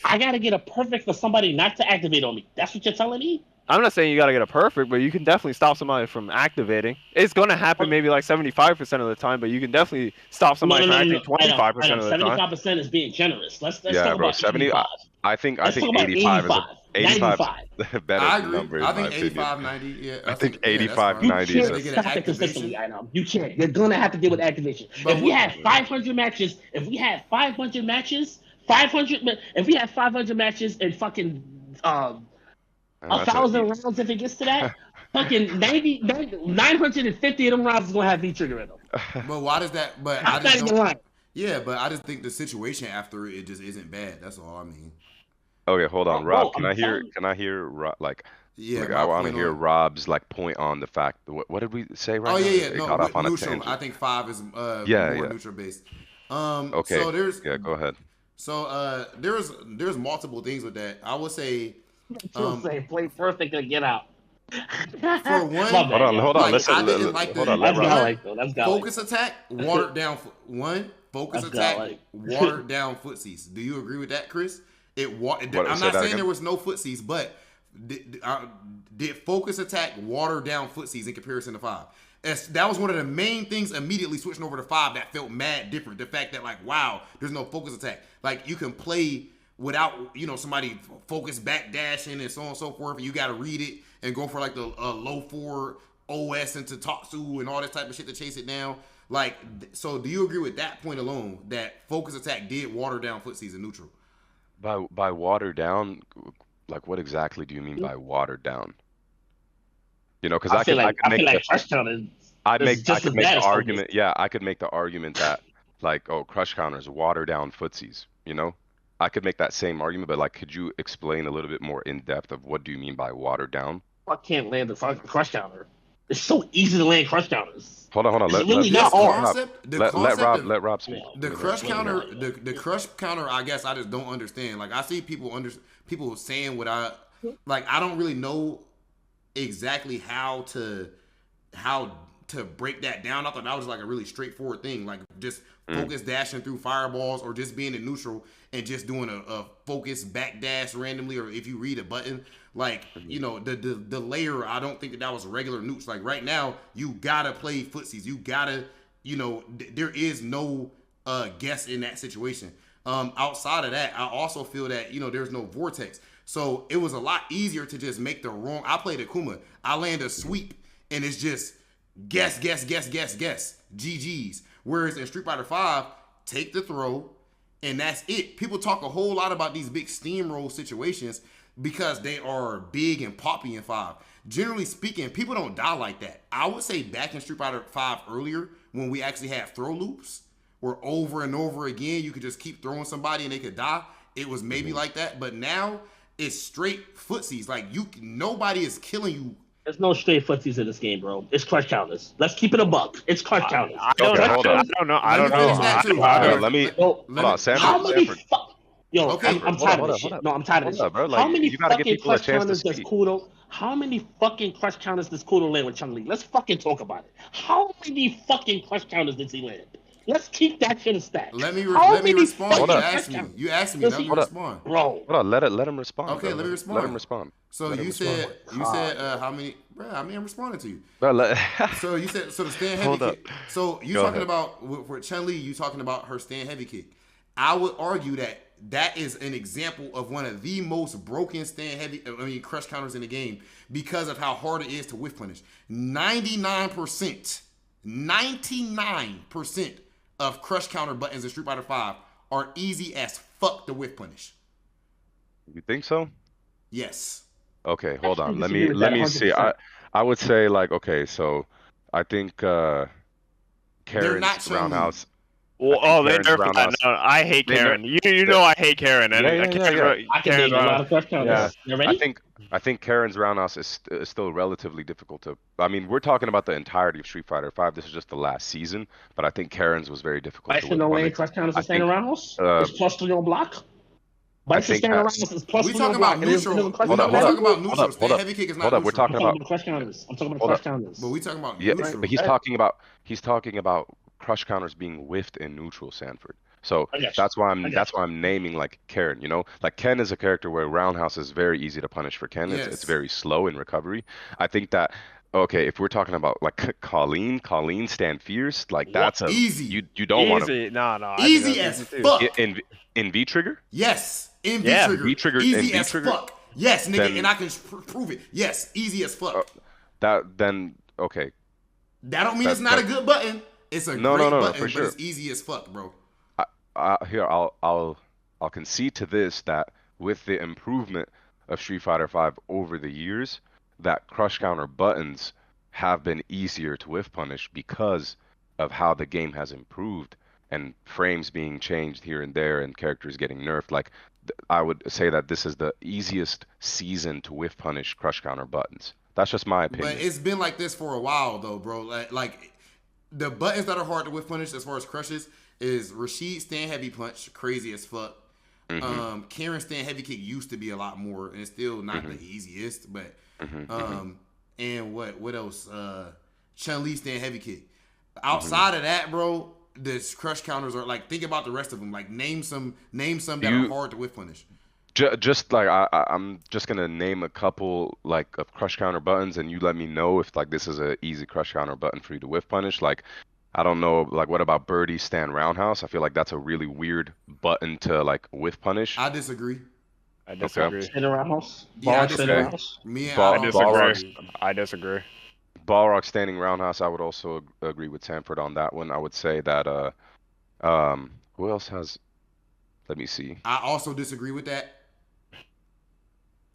I gotta get a perfect for somebody not to activate on me. That's what you're telling me. I'm not saying you gotta get a perfect, but you can definitely stop somebody from activating. It's gonna happen maybe like 75% of the time, but you can definitely stop somebody from acting 25% of the time. 75% is being generous. Let's talk bro, about 70. I think 85 is 85 better number. I think 85, 90. Yeah, I think 85, 90 is a stop it consistently. I know you can't. You're gonna have to deal with activation. If we had 500 matches, if we had 500 matches and fucking 1,000 rounds, if it gets to that, fucking 950 of them rounds is gonna have V-Trigger in them. But why does that? But I just don't. Yeah, but I just think the situation after it just isn't bad. That's all I mean. Okay, hold on, Rob. Can I hear Rob, I want to hear Rob's point on the fact. What did we say right now? Oh yeah. It No, got off on neutral. I think 5 is more neutral based. Okay. So there's go ahead. So there's multiple things with that. I would say. Say play perfect and get out. For one, hold on. Listen, I didn't like the focus attack watered down. Focus attack watered down footsies. Do you agree with that, Chris? I'm not saying there was no footsies, but did focus attack water down footsies in comparison to 5? That was one of the main things immediately switching over to 5 that felt mad different. The fact that wow, there's no focus attack. You can play without somebody focus back dashing and so on and so forth. You got to read it and go for the low 4 OS into Tatsu and all this type of shit to chase it down. So do you agree with that point alone that focus attack did water down footsies in neutral? By watered down, what exactly do you mean by watered down? Because I could make the argument. Yeah, I could make the argument that Crush Counter is watered down footsies. I could make that same argument, but like, could you explain a little bit more in depth of what do you mean by watered down? I can't land the fucking crush counter. It's so easy to land crush counters. Hold on. It's really not hard. Let Rob speak. The crush counter, the crush counter. I guess I just don't understand. Like I see people saying what I like. I don't really know exactly how to break that down. I thought that was like a really straightforward thing. Like just focus dashing through fireballs, or just being in neutral and just doing a focus back dash randomly, or if you read a button. Like, you know, the layer, I don't think that was regular newts. Like right now, you gotta play footsies. You gotta, you know, there is no guess in that situation. Outside of that, I also feel that, you know, there's no vortex. So it was a lot easier to just make the wrong. I played Akuma. I land a sweep and it's just guess, GG's. Whereas in Street Fighter 5, take the throw and that's it. People talk a whole lot about these big steamroll situations because they are big and poppy in 5. Generally speaking, people don't die like that. I would say back in Street Fighter 5 earlier, when we actually had throw loops, where over and over again, you could just keep throwing somebody and they could die. It was maybe like that, but now it's straight footsies. Like nobody is killing you. There's no straight footsies in this game, bro. It's crush counters. Let's keep it a buck. It's crush counters. I don't know. Let me hold on. Sanford. Yo, okay, I'm tired of this shit. No, I'm tired of this shit. How many fucking crush counters does Kudo? How many fucking crush counters does Kudo land with Chun-Li? Let's fucking talk about it. How many fucking crush counters does he land? Let's keep that shit in stack. Let me respond. You asked me. Let me respond. Bro. Hold on. Let him respond. Okay, bro. let me respond. Let him respond. So let you said how many? Bro, I mean I'm responding to you. Bro, so you said the stand heavy kick. So you talking about for Chun-Li? You talking about her stand heavy kick? I would argue that is an example of one of the most broken crush counters in the game because of how hard it is to whiff punish. 99% of crush counter buttons in Street Fighter 5 are easy as fuck to whiff punish. You think so? Yes. Okay, hold on. Let me see. I would say like, okay, so I think Karen's roundhouse. Well, they nerfed that. No, I hate Karen. You know I hate Karen. And I can name a lot of crush counters. You ready? I think Karen's roundhouse is still relatively difficult to. I mean, we're talking about the entirety of Street Fighter 5. This is just the last season, but I think Karen's was very difficult. Bison no lane crush counters is standing roundhouse. It's plus 3 on block. Bison standing roundhouse is plus 3 on block. We're talking about neutral. Heavy kick is not neutral. We're talking about crush counters. I'm talking about crush counters. But we talking about neutral. But he's talking about crush counters being whiffed in neutral, Sanford. So that's why I'm naming like Karen, you know? Like Ken is a character where roundhouse is very easy to punish for Ken. Yes. It's very slow in recovery. I think that if we're talking about like Colleen stand fierce, like that's easy. You don't want to No. Easy as fuck. In V trigger? Yes. In V trigger. Easy as fuck. Yes, nigga, and I can prove it. Yes, easy as fuck. That don't mean it's not a good button. It's a great button, for sure. But it's easy as fuck, bro. Here, I'll concede to this that with the improvement of Street Fighter 5 over the years, that crush counter buttons have been easier to whiff punish because of how the game has improved and frames being changed here and there and characters getting nerfed. Like I would say that this is the easiest season to whiff punish crush counter buttons. That's just my opinion. But it's been like this for a while though, bro. Like the buttons that are hard to whiff punish as far as crushes is Rashid stand heavy punch, crazy as fuck. Mm-hmm. Karen stand heavy kick used to be a lot more, and it's still not the easiest. But and what else? Chun-Li stand heavy kick. Outside of that, bro, the crush counters are like. Think about the rest of them. Like name some that are hard to whiff punish. Just like I'm just gonna name a couple like of crush counter buttons, and you let me know if like this is a easy crush counter button for you to whiff punish. Like I don't know, like what about Birdie stand roundhouse? I feel like that's a really weird button to like whiff punish. I disagree. Stand roundhouse. Yeah, I disagree. I disagree. Balrog standing roundhouse. I would also agree with Sanford on that one. I would say that who else has? Let me see. I also disagree with that.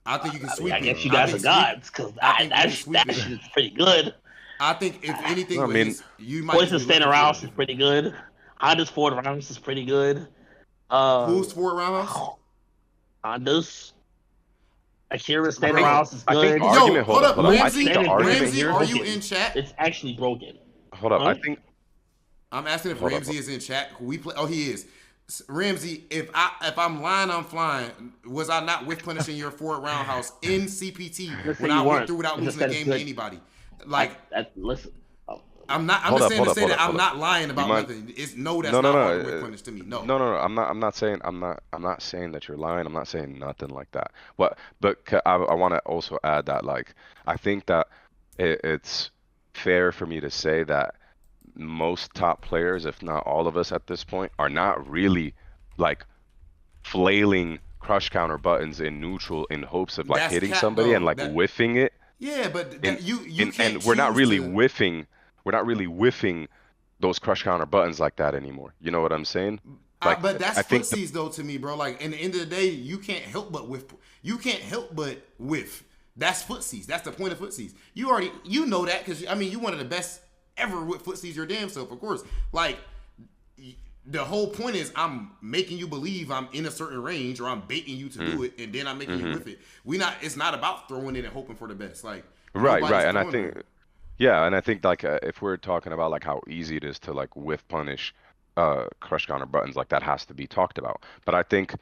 I think you can sweep it. I guess you guys are gods, because that shit is pretty good. I think if anything, you might. Poison stand around is pretty good. Honda's forward rounds is pretty good. Who's for roundhouse? Hondas. Akira standing Bro, roundhouse is I think good. the Yo, argument. hold up, I Ramsey. think the argument Ramsey, here. are you in chat? It's actually broken. Hold up. Huh? I think. I'm asking if Hold up. Ramsey is in chat. We play. Oh, he is. Ramsey, if I'm lying, I'm flying. Was I not with punishing your forward roundhouse in CPT Let's when say I you went weren't. through without Just losing the said game good. to anybody? Like, Listen. I'm not. I'm Hold just up, saying hold to up, say hold that up, I'm hold up. not lying about You mind- nothing. It's no, that's No, not no, hard to no. with punish to me. No. No. I'm not saying. I'm not saying that you're lying. I'm not saying nothing like that. But I want to also add that like I think that it's fair for me to say that most top players, if not all of us at this point, are not really like flailing crush counter buttons in neutral in hopes of like That's hitting cap, somebody and though. like That- whiffing it. Yeah, but In, that, you can't. and we're not choose really to- whiffing. We're not really whiffing those crush counter buttons like that anymore. You know what I'm saying? Like, but that's I think footsies though to me, bro. Like in the end of the day, you can't help but whiff. You can't help but whiff. That's footsies. That's the point of footsies. You know that because I mean you one of the best ever with footsies your damn self, of course. Like the whole point is I'm making you believe I'm in a certain range or I'm baiting you to do it, and then I'm making you whiff it. It's not about throwing it and hoping for the best. Like right, nobody's and I throwing think it. yeah, and I think like if we're talking about like how easy it is to like whiff punish crush counter buttons, like that has to be talked about. But I think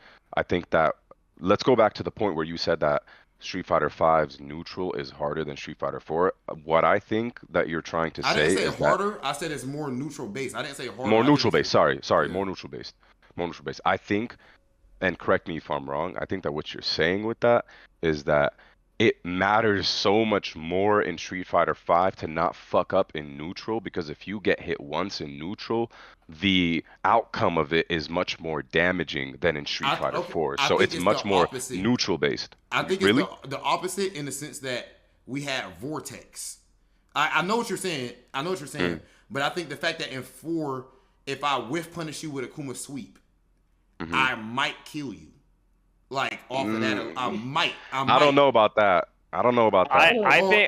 that let's go back to the point where you said that Street Fighter V's neutral is harder than Street Fighter 4. What I think that you're trying to I say didn't say is harder. I said it's more neutral based. I didn't say harder. more I think neutral it's- based. Sorry, Yeah. more neutral based. More neutral based. I think, and correct me if I'm wrong, I think that what you're saying with that is that it matters so much more in Street Fighter 5 to not fuck up in neutral, because if you get hit once in neutral, the outcome of it is much more damaging than in Street Fighter 4. I So think it's much the more opposite. neutral based. I think Really? it's the opposite in the sense that we have Vortex. I know what you're saying. But I think the fact that in 4, if I whiff punish you with a Kuma sweep, I might kill you. Like off of that, I might. I don't know about that. I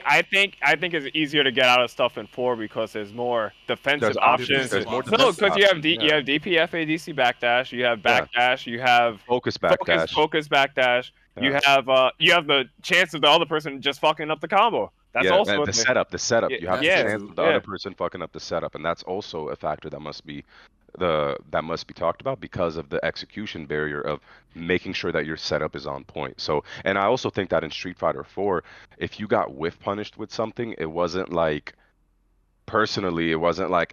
I think it's easier to get out of stuff in 4 because there's more defensive options. There's more No, defensive because you have options, you have DPF ADC backdash, you have backdash, you have focus backdash. focus backdash. You have the chance of the other person just fucking up the combo. That's also and a the thing. setup. The setup. You have the Yeah, chance of the other person fucking up the setup, and that's also a factor that must be talked about because of the execution barrier of making sure that your setup is on point. So, and I also think that in Street Fighter 4, if you got whiff punished with something, it wasn't like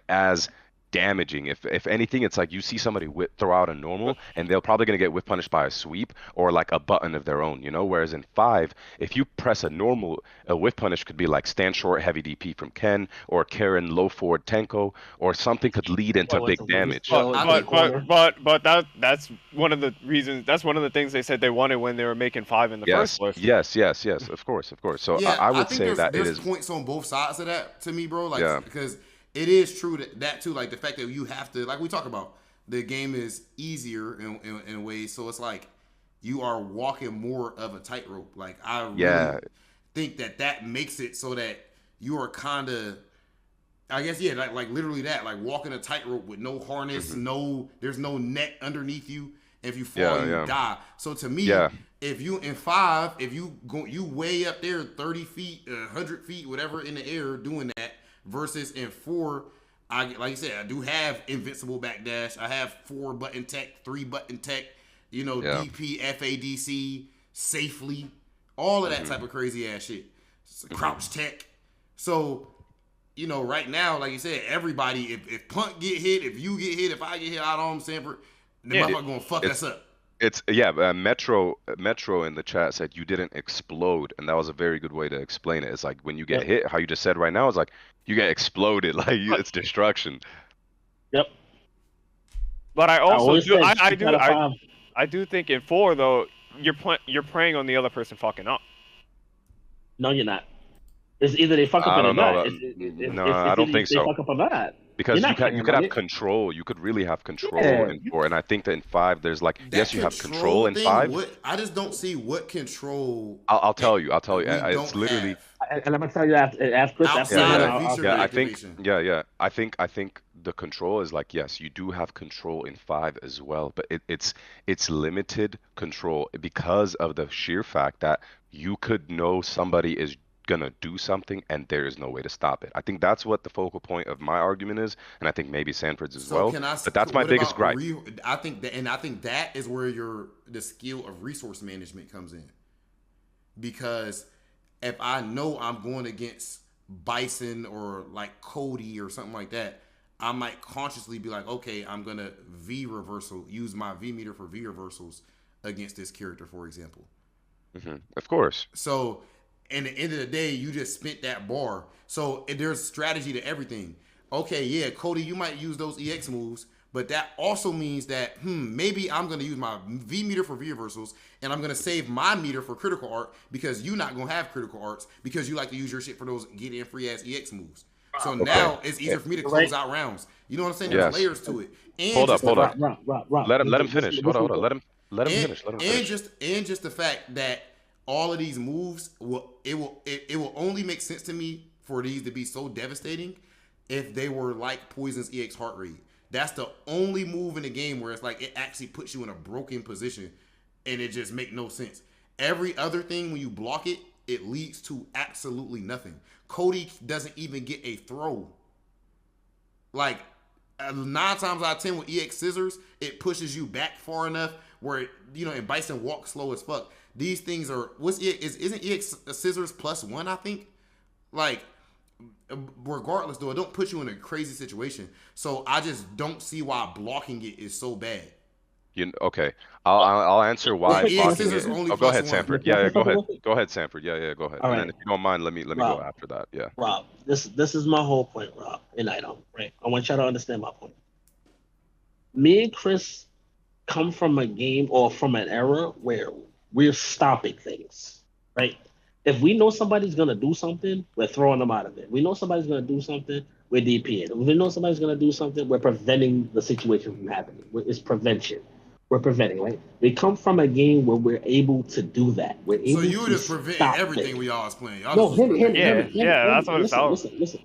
as damaging. If anything, it's like you see somebody throw out a normal and they're probably gonna get whiff punished by a sweep or like a button of their own, you know. Whereas in 5, if you press a normal, a whiff punish could be like stand short heavy DP from Ken or Karen low forward Tenko, or something could lead into big damage. But that's one of the reasons. That's one of the things they said they wanted when they were making 5 in the first place. Yes. Of course. So Yeah, I would think say that it there's is points on both sides of that to me, bro. Like because it is true that too. Like the fact that you have to, like we talk about, the game is easier in ways. So it's like you are walking more of a tightrope. Like I really think that makes it so that you are kind of, I guess, like literally that, like walking a tightrope with no harness, there's no net underneath you. If you fall, you die. So to me, if you in 5, if you way up there 30 feet, 100 feet, whatever in the air doing that, versus in 4, like you said, I do have invincible backdash. I have 4 button tech, 3 button tech, DP, FADC, safely, all of that type of crazy ass shit. Crouch tech. So, right now, like you said, everybody, if Punt get hit, if you get hit, if I get hit, iDom, Sanford, the motherfucker gonna fuck us up. It's Metro in the chat said you didn't explode, and that was a very good way to explain it. It's like when you get hit, how you just said right now, it's like you get exploded, like it's destruction. Yep. But I also I do think in 4 though you're preying on the other person fucking up. No, you're not. It's either they fuck up or not. No, I don't think so. They fuck up or not. Because you could have control. You could really have control in 4, and I think that in 5 there's like you have control in 5. I just don't see what control. I'll tell you. It's literally. And I'm gonna tell you, ask Chris. Outside of I think the control is like, yes, you do have control in 5 as well, but it's limited control because of the sheer fact that you could know somebody is gonna do something and there is no way to stop it. I think that's what the focal point of my argument is, and I think maybe Sanford's as So well. can I? But that's my What biggest about gripe. I think that is where the skill of resource management comes in, because if I know I'm going against Bison or like Cody or something like that, I might consciously be like, okay, I'm gonna use my V meter for V reversals against this character, for example. Of course. So, in the end of the day, you just spent that bar. So there's strategy to everything. Okay, yeah, Cody, you might use those EX moves, but that also means that maybe I'm gonna use my V meter for V reversals, and I'm gonna save my meter for critical art because you're not gonna have critical arts because you like to use your shit for those get in free ass EX moves. So now it's easier for me to close out rounds. You know what I'm saying? There's layers to it. And hold up. Rob. Let him finish. Hold on. Let him finish. And just the fact that all of these moves will only make sense to me for these to be so devastating if they were like Poison's EX heart rate. That's the only move in the game where it's like it actually puts you in a broken position and it just make no sense. Every other thing, when you block it, it leads to absolutely nothing. Cody doesn't even get a throw. Like 9 times out of 10 with EX scissors, it pushes you back far enough where, and Bison walks slow as fuck. These things are, isn't EX scissors +1, I think? Like, regardless though, it don't put you in a crazy situation. So I just don't see why blocking it is so bad. Okay, I'll answer why. Blocking it. Go ahead, Sanford. Yeah, go ahead. Go ahead, Sanford. Yeah, go ahead. All And right. then if you don't mind, let me go after that. Yeah. Rob, this is my whole point, Rob, and iDom, right? I want y'all to understand my point. Me and Chris come from a game or from an era where we're stopping things, right? If we know somebody's gonna do something, we're throwing them out of it. We know somebody's gonna do something, we're DPing. If we know somebody's gonna do something, we're preventing the situation from happening. It's prevention. We're preventing, right? We come from a game where we're able to do that. We're able so you to just preventing everything we all is playing. Y'all no, hear me. That's what it sounds. Listen.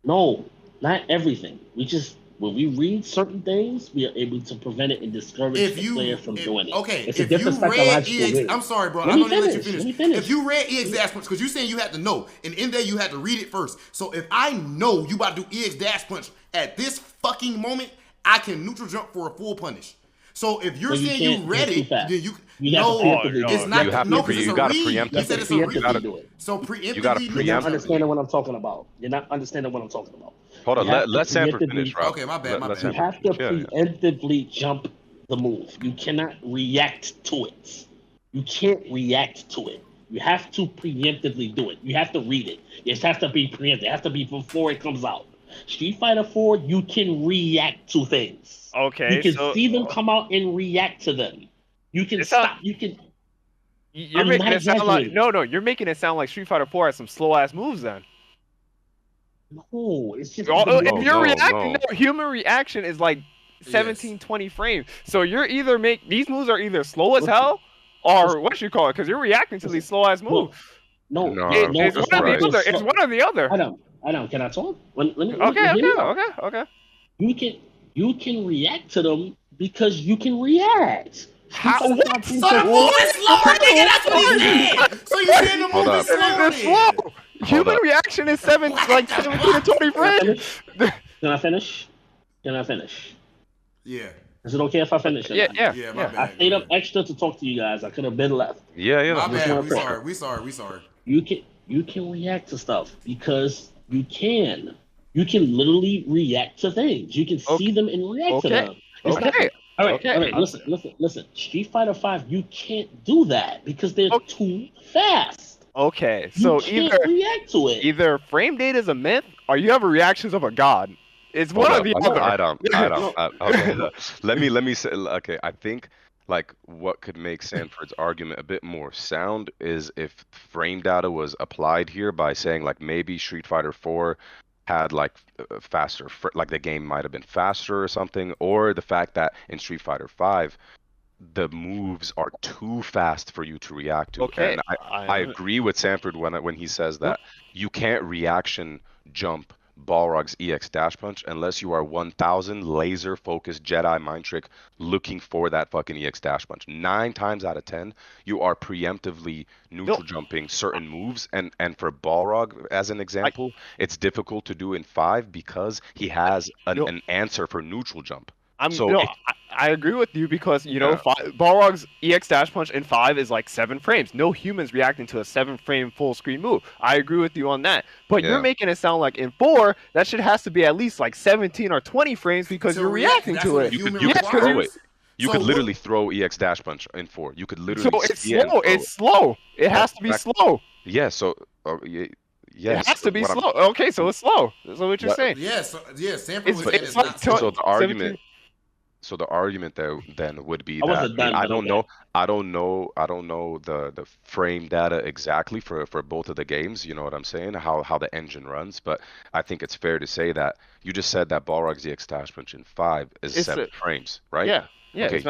No, not everything. When we read certain things, we are able to prevent it and discourage the player from doing it. Okay, it's if a different you read way. I'm sorry, bro. I'm gonna let you finish. If you read EX dash punch, because you're saying you had to know, and in there you had to read it first. So if I know you about to do EX dash punch at this fucking moment, I can neutral jump for a full punish. So if you're saying you read it, then it's not. You got to preemptively. You said it's a read. Do it. So preemptively. You got to preemptively. You're not understanding what I'm talking about. You're not understanding what I'm talking about. Hold on, let Sanford finish, Rob. Okay, my bad. You have to preemptively jump the move. You cannot react to it. You can't react to it. You have to preemptively do it. You have to read it. It has to be preemptive. It has to be before it comes out. Street Fighter 4, you can react to things. Okay, you can see them come out and react to them. You can stop. You can. You're making it sound like You're making it sound like Street Fighter 4 has some slow ass moves then. No, it's just. If you're reacting, human reaction is like 17, 20 frames. So you're either these moves are either slow as hell, or what you call it, because you're reacting to these slow ass moves. It's one or the other. I know. Can I talk? Okay. You can react to them because you can react. How? So the move is slower, nigga. That's what he said. So you saying the move is slow? Human reaction is 17 to 20 frames. Can I finish? Yeah. Is it okay if I finish? Yeah. My bad. I stayed up extra to talk to you guys. I could have been left. Yeah. My bad. We sorry. You can react to stuff because you can. You can literally react to things. You can see them and react to them. All right. Listen. Street Fighter 5, you can't do that because they're too fast. Okay, so you can't react to it. Either frame data is a myth, or you have reactions of a god. It's one or the other. I don't. Okay, let me say. Okay, I think what could make Sanford's argument a bit more sound is if frame data was applied here by saying maybe Street Fighter 4 had faster, the game might have been faster or something, or the fact that in Street Fighter 5 the moves are too fast for you to react to. Okay, and I agree with Sanford when he says that you can't reaction jump Balrog's EX dash punch unless you are 1000 laser focused Jedi mind trick looking for that fucking EX dash punch. 9 times out of 10, you are preemptively neutral jumping certain moves, and for Balrog as an example, it's difficult to do in 5 because he has an answer for neutral jump. I agree with you because Balrog's EX dash punch in 5 is like 7 frames. No humans reacting to a 7-frame full screen move. I agree with you on that. But you're making it sound like in 4 that shit has to be at least like 17 or 20 frames because you're reacting to it. You could throw it. You could literally throw EX dash punch in 4. You could literally. So it's slow. It's slow. It has to be slow. Yeah. So. Yes, it has to be slow. Okay, so it's slow. That's what you're saying. Sanford was saying it's not slow. So the argument. So the argument there then would be that I don't know the frame data exactly for both of the games. You know what I'm saying? How the engine runs, but I think it's fair to say that you just said that Balrog's EX dash punch in 5 is 7 frames, right? Yeah. Okay,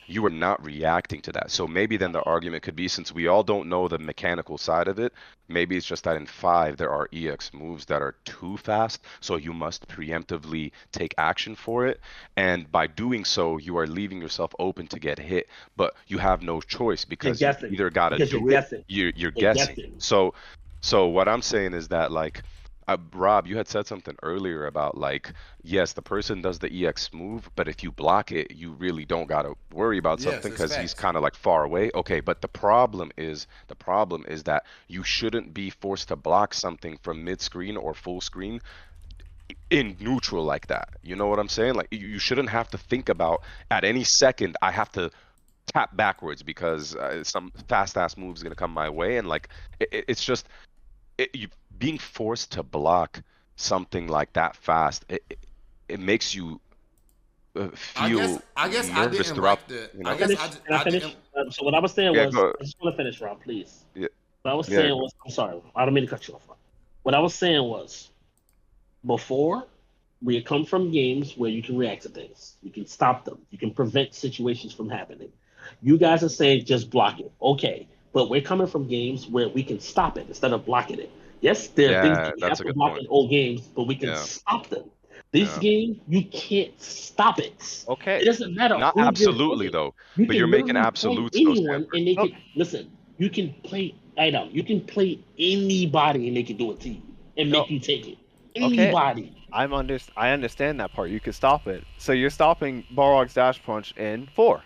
you were not reacting to that. So maybe then the argument could be, since we all don't know the mechanical side of it, maybe it's just that in 5 there are EX moves that are too fast, so you must preemptively take action for it, and by doing so you are leaving yourself open to get hit, but you have no choice because you either gotta do it, you're guessing. So what I'm saying is that, like, Rob, you had said something earlier about, like, yes, the person does the EX move, but if you block it, you really don't gotta worry about something because he's kind of like far away. Okay, but the problem is that you shouldn't be forced to block something from mid-screen or full screen in neutral like that. You know what I'm saying? Like, you shouldn't have to think about at any second I have to tap backwards because some fast-ass move is gonna come my way, and like it's just being forced to block something like that fast, it makes you feel nervous throughout. So what I was saying was, I just want to finish, Rob, please. Yeah. What I was saying was, I'm sorry, I don't mean to cut you off. What I was saying was, before, we had come from games where you can react to things, you can stop them, you can prevent situations from happening. You guys are saying just block it, okay? But we're coming from games where we can stop it instead of blocking it. Yes, there are things that we have to block in old games, but we can stop them. This game, you can't stop it. Okay. It doesn't matter. Not absolutely, though. But you're making absolutes. Anyone and they can, listen, you can play iDom. You can play anybody and they can do it to you and make you take it. Anybody. Okay. I understand that part. You can stop it. So you're stopping Balrog's dash punch in 4,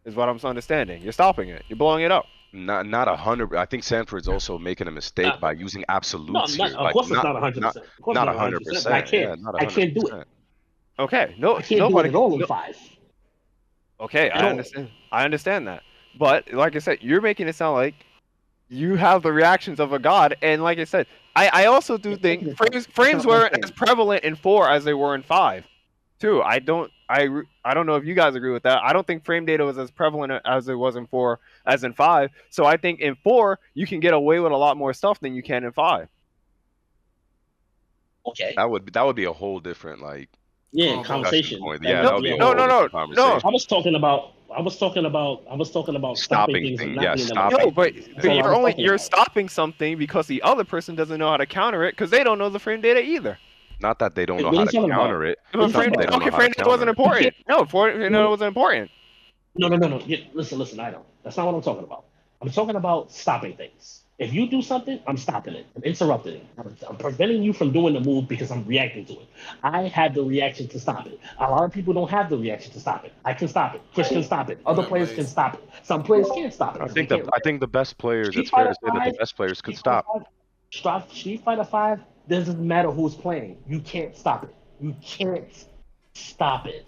is what I'm understanding. You're stopping it. You're blowing it up. Not 100. I think Sanford's also making a mistake by using absolutes here. Of course, it's not 100%. Not 100%. I can't do it. Okay, no, I can't do it at all in 5. Okay, I understand that, but like I said, you're making it sound like you have the reactions of a god, and like I said, I also do think frames weren't as prevalent in 4 as they were in 5, too. I don't know if you guys agree with that. I don't think frame data was as prevalent as it was in 4 as in 5. So I think in 4 you can get away with a lot more stuff than you can in 5. Okay. That would be a whole different conversation. No. I was talking about stopping things. No, but you're stopping something because the other person doesn't know how to counter it because they don't know the frame data either. Not that they don't know how to counter it. Frame data wasn't important. No, it wasn't important. No. Listen, I don't. That's not what I'm talking about. I'm talking about stopping things. If you do something, I'm stopping it. I'm interrupting it. I'm preventing you from doing the move because I'm reacting to it. I have the reaction to stop it. A lot of people don't have the reaction to stop it. I can stop it. Chris can stop it. Other players can stop it. Some players can't stop it. I think the best players, it's fair to say that the best players could stop. Street Fighter 5, doesn't matter who's playing. You can't stop it. You can't stop it.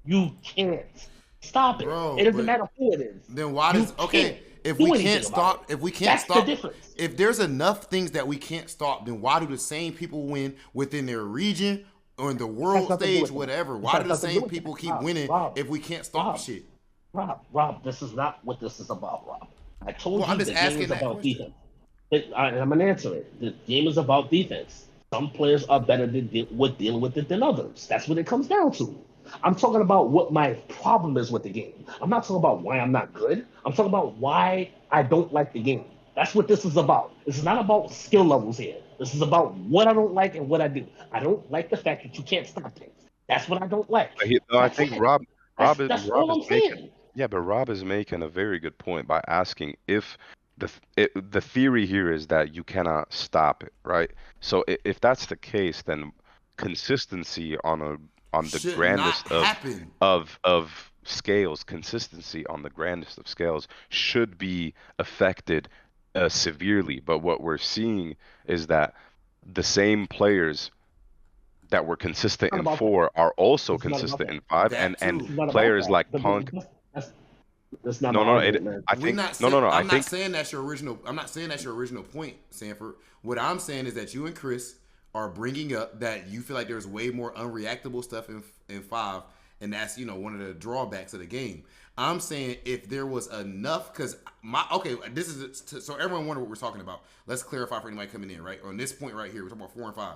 You can't stop it. Bro, it doesn't matter who it is. Then why does if we can't stop, if there's enough things that we can't stop, then why do the same people win within their region or in the world stage, whatever? Why do the same people keep winning if we can't stop shit? Rob, this is not what this is about, Rob. I told you I'm just the game is about defense. I'm going to answer it. The game is about defense. Some players are better with dealing with it than others. That's what it comes down to. I'm talking about what my problem is with the game. I'm not talking about why I'm not good. I'm talking about why I don't like the game. That's what this is about. This is not about skill levels here. This is about what I don't like and what I do. I don't like the fact that you can't stop things. That's what I don't like. I think Rob That's all I'm saying. Yeah, but Rob is making a very good point by asking if the theory here is that you cannot stop it, right? So if that's the case, then consistency on the Should grandest not happen. of scales, consistency on the grandest of scales should be affected severely. But what we're seeing is that the same players that were consistent in 4 are also consistent in 5, and players like Punk. That's not No, my no, argument, man. I think I'm not saying that's your original. I'm not saying that's your original point, Sanford. What I'm saying is that you and Chris are bringing up that you feel like there's way more unreactable stuff in 5, and that's one of the drawbacks of the game. I'm saying if there was enough, because this is so everyone wonder what we're talking about. Let's clarify for anybody coming in, right? On this point right here, we're talking about 4 and 5.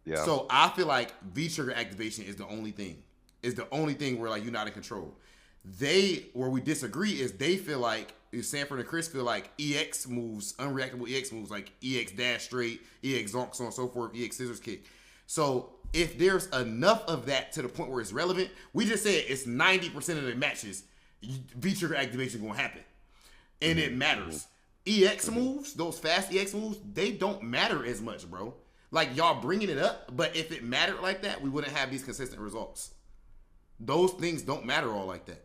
Yeah. So I feel like V trigger activation is the only thing. Is the only thing where like you're not in control. Where we disagree is they feel like Sanford and Chris feel like EX moves, unreactable EX moves like EX dash straight, EX zonk, so on and so forth, EX scissors kick. So if there's enough of that to the point where it's relevant, we just said it's 90% of the matches, V trigger activation gonna happen, and it matters. EX moves, those fast EX moves, they don't matter as much, bro. Like y'all bringing it up, but if it mattered like that, we wouldn't have these consistent results. Those things don't matter all like that.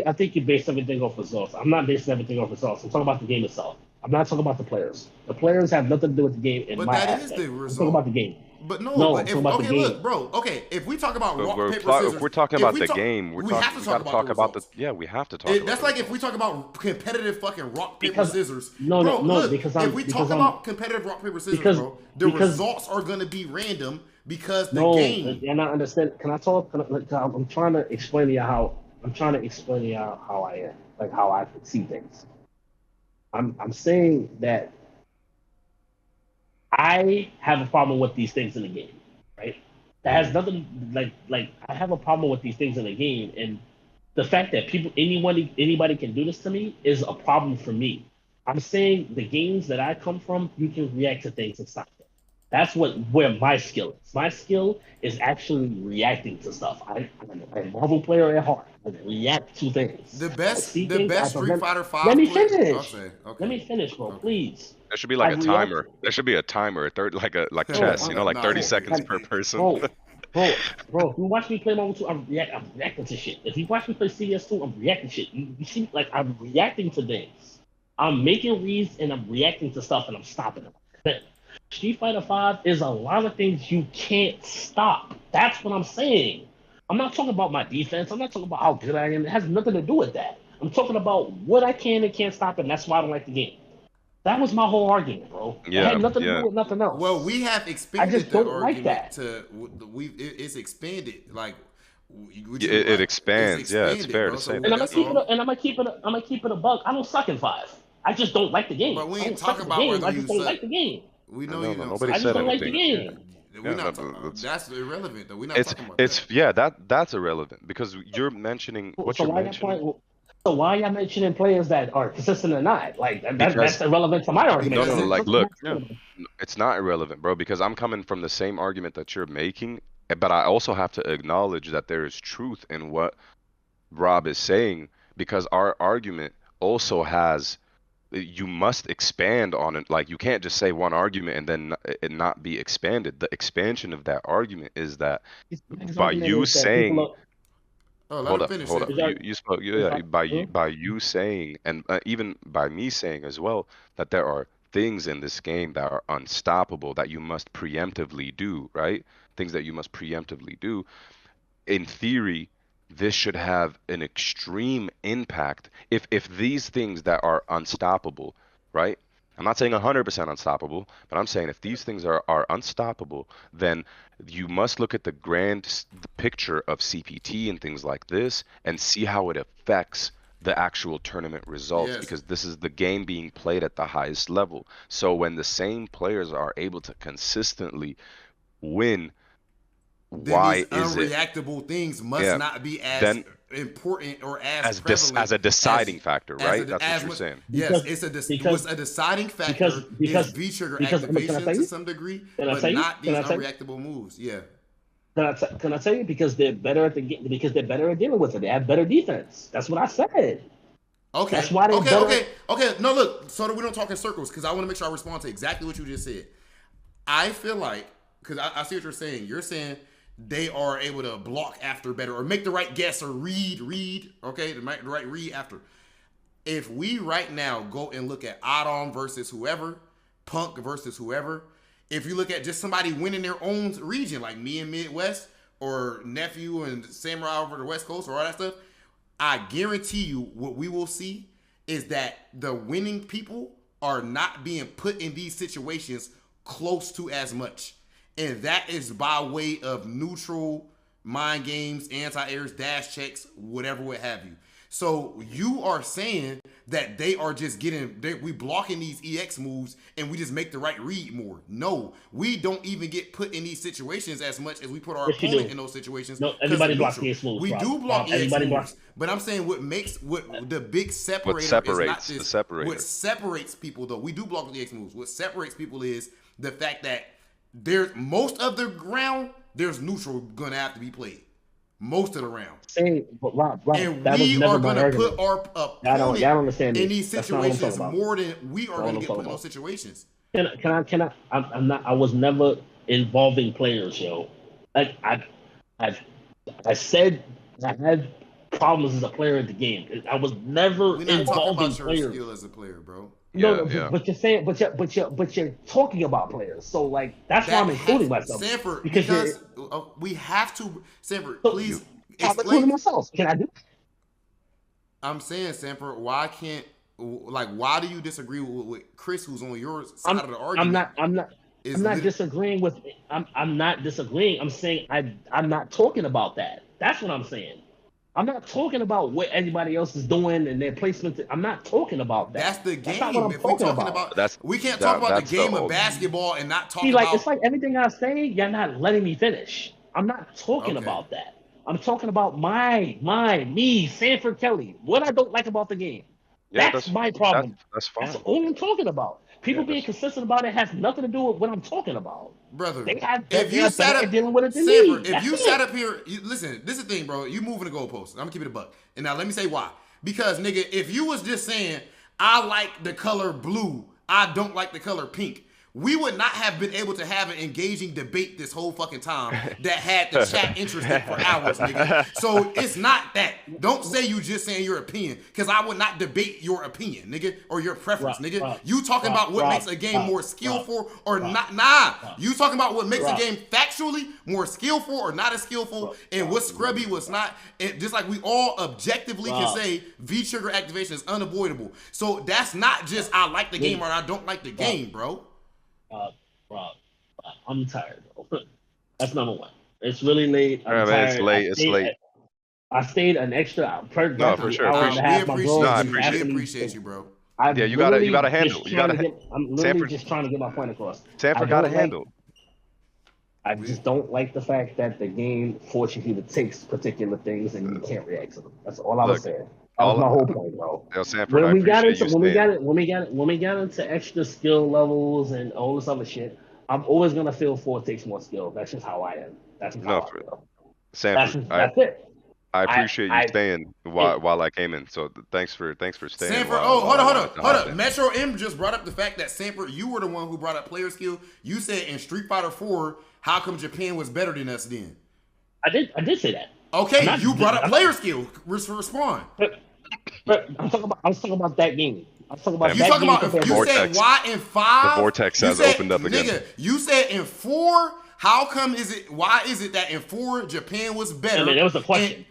I think you base everything off results. I'm not basing everything off results. I'm talking about the game itself. I'm not talking about the players. The players have nothing to do with the game. But that is the result. I'm talking about the game. But look, bro. Okay, if we talk about rock paper scissors, if we're talking about the game, we have to talk about the. Yeah, we have to talk. That's like if we talk about competitive fucking rock paper scissors. Because if we talk about competitive rock paper scissors, bro, the results are gonna be random because the game. And I understand. Can I talk? I'm trying to explain to you how. I'm trying to explain to you how I am, like how I see things. I'm saying that I have a problem with these things in the game, right? That has nothing like I have a problem with these things in the game, and the fact that anybody can do this to me is a problem for me. I'm saying the games that I come from, you can react to things and stop them. That's where my skill is. My skill is actually reacting to stuff. I'm a Marvel player at heart. I react to things. The best Street Fighter 5. Let me finish. Okay. Let me finish, bro. Please. There should be like a timer. There should be a timer, like chess. 30 seconds per person. Bro, if you watch me play Marvel 2, I'm reacting to shit. If you watch me play CS2, I'm reacting to shit. You see, like I'm reacting to things. I'm making reads and I'm reacting to stuff and I'm stopping them. Street Fighter 5 is a lot of things you can't stop. That's what I'm saying. I'm not talking about my defense. I'm not talking about how good I am. It has nothing to do with that. I'm talking about what I can and can't stop, and that's why I don't like the game. That was my whole argument, bro. It had nothing to do with nothing else. Well, we have expanded I just the don't argument like that. It's expanded. Like it expands. Yeah, it's fair to say. And I'm gonna keep it a buck. I don't suck in 5. I just don't like the game. But we ain't talking about whether I just don't like the game. We know you don't. Nobody I just said don't like the anything. game. That's irrelevant though. We're not talking about that. Yeah, that's irrelevant because you're mentioning what you're mentioning. So why y'all mentioning players that are consistent or not? Like that's irrelevant to my argument. No, like look, it's not irrelevant, bro, because I'm coming from the same argument that you're making, but I also have to acknowledge that there is truth in what Rob is saying because our argument also has. You must expand on it. Like you can't just say one argument and then it not be expanded. The expansion of that argument is that by you saying, hold up. You spoke. Yeah, by you saying, and even by me saying as well, that there are things in this game that are unstoppable that you must preemptively do. Right? Things that you must preemptively do. In theory, this should have an extreme impact if these things that are unstoppable, right? I'm not saying 100% unstoppable, but I'm saying if these things are unstoppable, then you must look at the grand picture of CPT and things like this and see how it affects the actual tournament results because this is the game being played at the highest level. So when the same players are able to consistently win why these is it unreactable things must not be as important or as prevalent as a deciding factor, right? That's what you're saying. Yes, it's a deciding factor is V-trigger activation to some degree, but not these unreactable moves. Yeah. Can I tell you because they're better at the game, because they're better at dealing with it. They have better defense. That's what I said. Okay. That's why okay. No, look, so that we don't talk in circles, because I want to make sure I respond to exactly what you just said. I feel like, because I see what you're saying. You're saying they are able to block after better, or make the right guess, or read. Okay, the right read after. If we right now go and look at iDom versus whoever, Punk versus whoever, if you look at just somebody winning their own region, like me in Midwest, or Nephew and Samurai over the West Coast, or all that stuff, I guarantee you what we will see is that the winning people are not being put in these situations close to as much. And that is by way of neutral mind games, anti-airs, dash checks, whatever, what have you. So you are saying that they are just we blocking these EX moves and we just make the right read more. No, we don't even get put in these situations as much as we put our opponent in those situations. No, everybody blocks EX moves. We do block EX moves. But I'm saying what the big separator what separates people, though. We do block the EX moves. What separates people is the fact that there's most of the ground, there's neutral gonna have to be played. Most of the round. But Rob, and we are going to put our opponent in these situations more than we are going to get put in those situations. I was never involving players, yo. Like I said, I had problems as a player in the game. I was never involving players. Your skill as a player, bro. But you're saying, but you're talking about players. So like that's why I'm including myself. Sanford, because we have to. Sanford, please explain. Myself. Can I do? I'm saying, Sanford, why do you disagree with Chris, who's on your side of the argument? I'm not disagreeing with. I'm not disagreeing. I'm saying I'm not talking about that. That's what I'm saying. I'm not talking about what anybody else is doing and their placement. I'm not talking about that. That's the game. That's not what I'm talking about. We can't talk about the game of basketball and not talk about. It's like everything I say, you're not letting me finish. I'm not talking about that. I'm talking about me, Sanford Kelly. What I don't like about the game. That's my problem. That's fine. That's all I'm talking about. People being consistent about it has nothing to do with what I'm talking about. Brother, if you sat up dealing with it than Sanford, if you sat up here, listen, this is the thing, bro. You moving the goalposts. I'm gonna keep it a buck. And now let me say why. Because nigga, if you was just saying, I like the color blue, I don't like the color pink, we would not have been able to have an engaging debate this whole fucking time that had the chat interested for hours, nigga. So it's not that. Don't say you just saying your opinion, because I would not debate your opinion, nigga, or your preference, nigga. You talking about what makes a game more skillful or not? Nah. You talking about what makes a game factually more skillful or not as skillful, and what's scrubby, what's not. And just like we all objectively can say V-trigger activation is unavoidable. So that's not just I like the game or I don't like the game, bro. Rob, I'm tired, bro. That's number one. It's really late. I'm tired. It's late. I stayed an extra no, for sure. We appreciate you, bro. You gotta handle. I'm literally just trying to get my point across. Sanford got to handle. I just don't like the fact that the game forces you to take particular things and you can't react to them. That's all I was saying. That was my whole point, bro. Sanford, when we got into extra skill levels and all this other shit, I'm always gonna feel 4 takes more skill. That's just how I am. That's just how I feel. Sanford, that's it. I appreciate you staying while I came in. So thanks for staying. Sanford, hold on. Metro M just brought up the fact that Sanford, you were the one who brought up player skill. You said in Street Fighter 4, how come Japan was better than us then? I did say that. Okay, you brought up player skill. Respond. But I was talking about that game. You said why in 5? The vortex has opened up again. Nigga, you said in 4. Why is it that in 4 Japan was better? I mean, that was the question.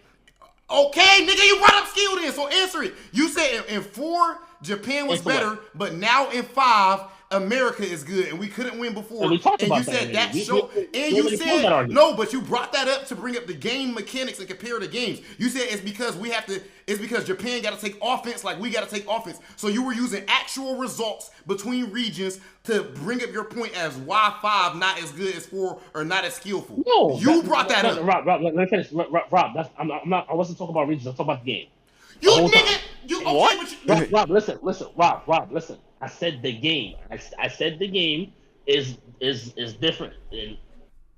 Okay, nigga, you brought up skill then, so answer it. You said in 4 Japan was better, but now in 5 America is good and we couldn't win before. And we talked and about you that said that already. show. And you said no, but you brought that up to bring up the game mechanics and compare the games. You said it's because we have to. It's because Japan got to take offense like we got to take offense. So you were using actual results between regions to bring up your point as why 5 not as good as 4 or not as skillful. No, you brought that up. Rob, let me finish. Rob, that's I'm not. I wasn't talking about regions. I'm talking about the game. You nigga, you okay? What? But you, Rob, listen, Rob, listen. I said the game. I said the game is different. And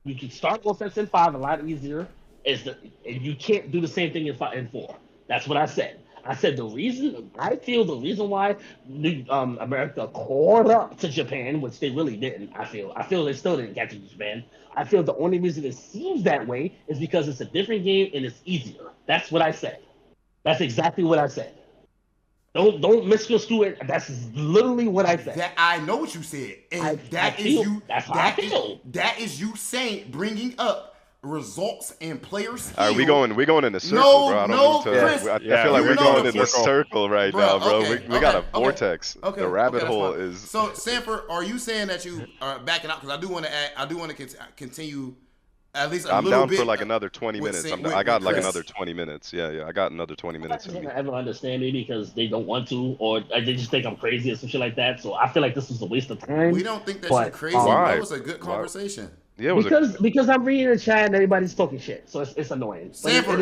you can start offense in 5 a lot easier. And you can't do the same thing in 4. That's what I said. I said the reason why America caught up to Japan, which they really didn't. I feel they still didn't catch up to Japan. I feel the only reason it seems that way is because it's a different game and it's easier. That's what I said. That's exactly what I said. Don't misconstrue it. That's literally what I said. That I know what you said, and that is you saying bringing up results and players. All right, we going in a circle, bro. I don't need to. Chris, I feel like we're going in a circle right now, bro. Okay, we got a vortex. Okay, the rabbit hole is. So, Sanford, are you saying that you are backing out? Because I do want to continue. At least I'm little down bit for like another 20 minutes. I got like another 20 minutes. Yeah, I got another 20 minutes. I don't ever understand me because they don't want to, or they just think I'm crazy or some shit like that. So I feel like this was a waste of time. We don't think that you're crazy. That was a good conversation. Yeah, because I'm reading the chat and everybody's talking shit, so it's annoying. Sanford,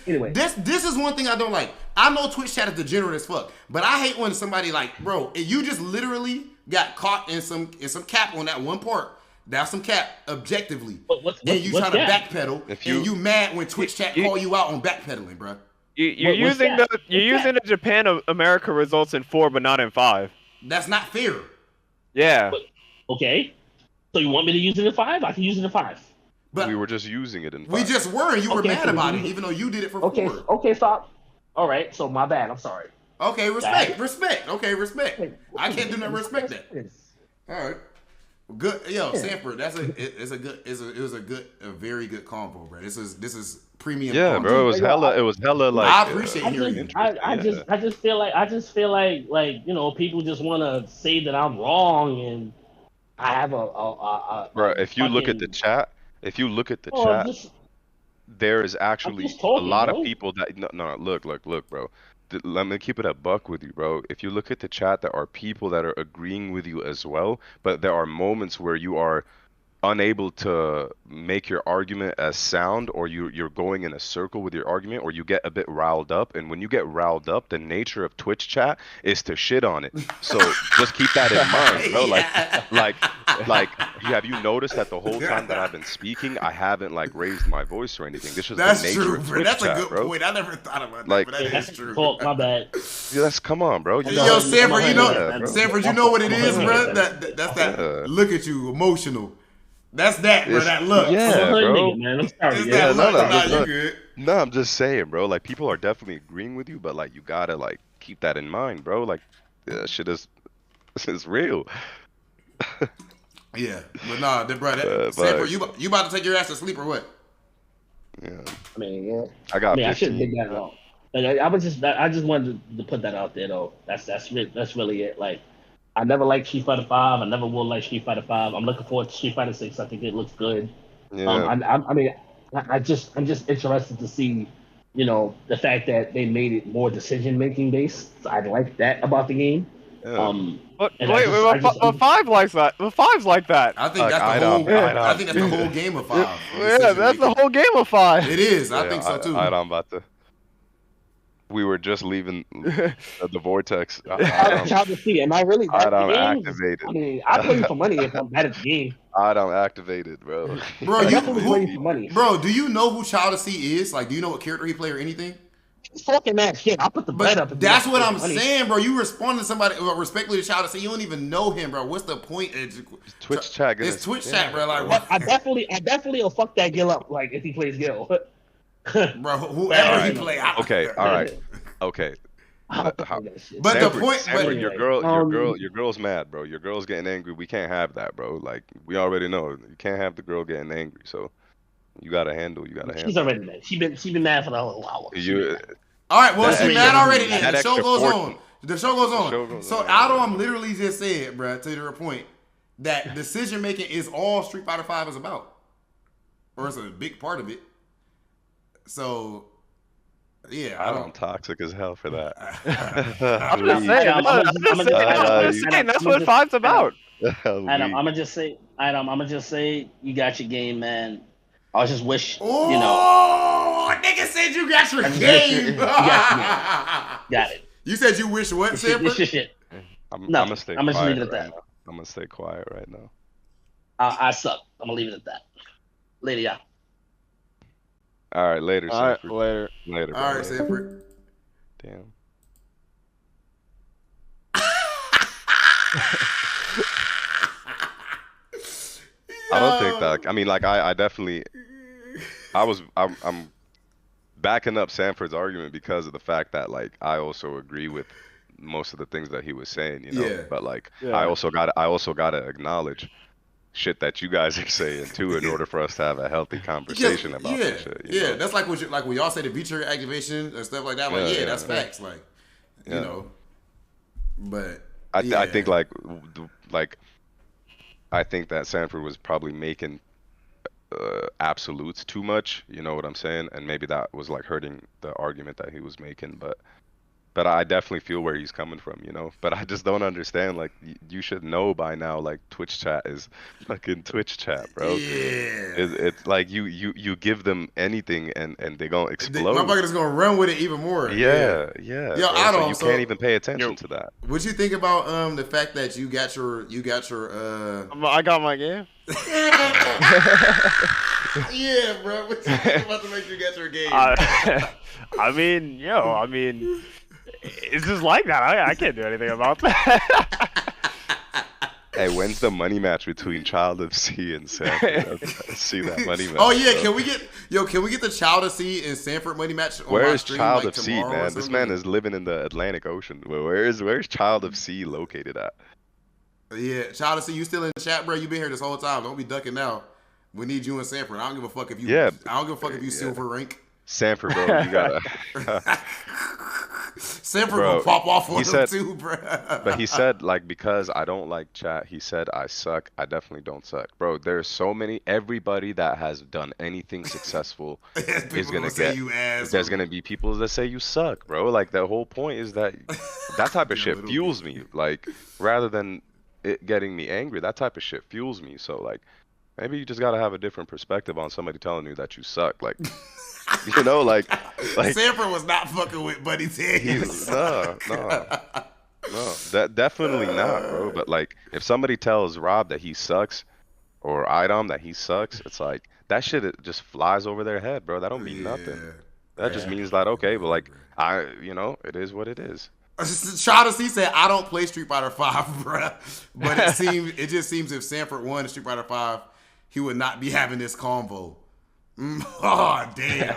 anyway. This is one thing I don't like. I know Twitch chat is degenerate as fuck, but I hate when somebody like, bro, you just literally got caught in some cap on that one part. That's some cap, objectively. And you trying to backpedal, and you mad when Twitch chat call you out on backpedaling, bro. You're using the Japan America results in 4, but not in 5. That's not fair. Yeah. Okay. So you want me to use it in 5? I can use it in 5. But we were just using it in 5. We just were, and you were mad about it, even though you did it for 4. Okay, stop. All right, so my bad. I'm sorry. Okay, respect. Okay, respect. I can't do nothing. Respect that. All right. Good, Sanford. It was a very good combo, bro. This is premium. Yeah, combo. bro. It was hella like. I appreciate hearing it. I just feel like people just want to say that I'm wrong, and I have bro. If you look at the chat, there is actually a lot of people that no. Look, bro. Let me keep it a buck with you, bro. If you look at the chat, there are people that are agreeing with you as well, but there are moments where you are unable to make your argument as sound, or you're going in a circle with your argument, or you get a bit riled up. And when you get riled up, the nature of Twitch chat is to shit on it. So just keep that in mind, bro. Like have you noticed that the whole time that I've been speaking, I haven't like raised my voice or anything? This is the nature of Twitch That's chat, a good bro. point. I never thought about that, like, but that is true. My bad. Yeah, come on, bro. Yo, Sanford, Sanford, you know what it is, bro? That's that. Look at you, emotional. That's that, bro. That look. Yeah, bro. Man, I'm sorry. You good. No, I'm just saying, bro. Like, people are definitely agreeing with you, but like, you gotta like keep that in mind, bro. Like, that shit is real. Yeah, but nah, bro. Sanford, you about to take your ass to sleep or what? Yeah. I mean, yeah. I shouldn't think that at all. Like, I just wanted to put that out there though. That's really it. Like, I never liked Street Fighter 5. I never will like Street Fighter 5. I'm looking forward to Street Fighter 6. I think it looks good. Yeah. I'm just interested to see, the fact that they made it more decision making based. I like that about the game. Yeah. But 5 likes that. The 5's like that. I think that's the whole game of 5. Yeah, that's the whole game of 5. It is. I think so too. I'm about to. We were just leaving the vortex. I'm trying to see. Am I really bad at the game? Activated. I mean, I play for money if I'm bad at the game. I'm activated, bro. Bro, play for money. Bro, do you know who Child of C is? Like, do you know what character he play or anything? He's talking mad shit. I'll put the bet up. That's what I'm saying, bro. You respond to somebody respectfully to Child of C. You don't even know him, bro. What's the point? Twitch chat. It's Twitch chat, bro. Like, what? I definitely will fuck that Gil up. Like, if he plays Gil. Bro, whoever he play. Okay, all right. Okay. But the point, your girl's mad, bro. Your girl's getting angry. We can't have that, bro. Like, we already know you can't have the girl getting angry. So you gotta handle. She's already mad. She been mad for the whole hour. All right, well, she's mad already. Then the show goes on. The show goes on. show goes So on. iDom literally just said, bruh, to your point, that decision making is all Street Fighter V is about, or it's a big part of it. So, yeah, I'm toxic as hell for that. I'm just saying, that's what 5's about. I'm gonna just say, you got your game, man. I just wish, nigga said you got your game. Got it. You said you wish what, Sanford? It's your shit. I'm gonna stay quiet. just leave it at that. Now. I'm gonna stay quiet right now. I suck. I'm gonna leave it at that. Later, yeah. All right, later. All right, Sanford. later. Later. All right, Sanford. Damn. I don't think that. I mean, like, I definitely. I'm backing up Sanford's argument because of the fact that, like, I also agree with most of the things that he was saying, you know. Yeah. But like, Yeah. I also gotta acknowledge shit that you guys are saying too, in order for us to have a healthy conversation about this shit. You know? That's like when y'all say the V-trigger activation and stuff like that. Like, that's facts. Like, you know. But I think like I think that Sanford was probably making absolutes too much. You know what I'm saying? And maybe that was like hurting the argument that he was making. But I definitely feel where he's coming from, you know. But I just don't understand. Like, you should know by now. Like, Twitch chat is fucking Twitch chat, bro. Yeah. It's like you give them anything and they gonna explode. My bucket is gonna run with it even more. Yeah. Yo, Bro, I don't. So you can't even pay attention to that. What you think about the fact that you got your I got my game. yeah, bro. What you think about to make you get your game? I mean, it's just like that. I can't do anything about that. Hey, when's the money match between Child of C and Sanford? Let's see that money match. Oh yeah, bro. can we get the Child of C and Sanford money match on my Where's stream, Child like, of C, tomorrow or man? This something? man is living in the Atlantic Ocean. Where's Child of C located at? Yeah, Child of C, you still in the chat, bro? You been here this whole time. Don't be ducking now. We need you and Sanford. I don't give a fuck if you. Yeah. I don't give a fuck if you silver rank. Sanford, bro, you gotta. Sanford Bro, will pop off on he them said- too, bro. But he said, like, because I don't like chat, he said I suck. I definitely don't suck, bro. There's so many. Everybody that has done anything successful is gonna say get. you ass. There's gonna be people that say you suck, bro. Like, the whole point is that type of shit fuels me. Like, rather than it getting me angry, that type of shit fuels me. So, like, maybe you just gotta have a different perspective on somebody telling you that you suck. Like, you know, like Sanford was not fucking with Buddy's head. No, that definitely not, bro. But like, if somebody tells Rob that he sucks, or iDom that he sucks, it's like that shit. It just flies over their head, bro. That don't mean nothing. That just means that okay, but like it is what it is. Child of C said, "I don't play Street Fighter V, bruh." But it just seems if Sanford won Street Fighter V, he would not be having this convo. Oh damn!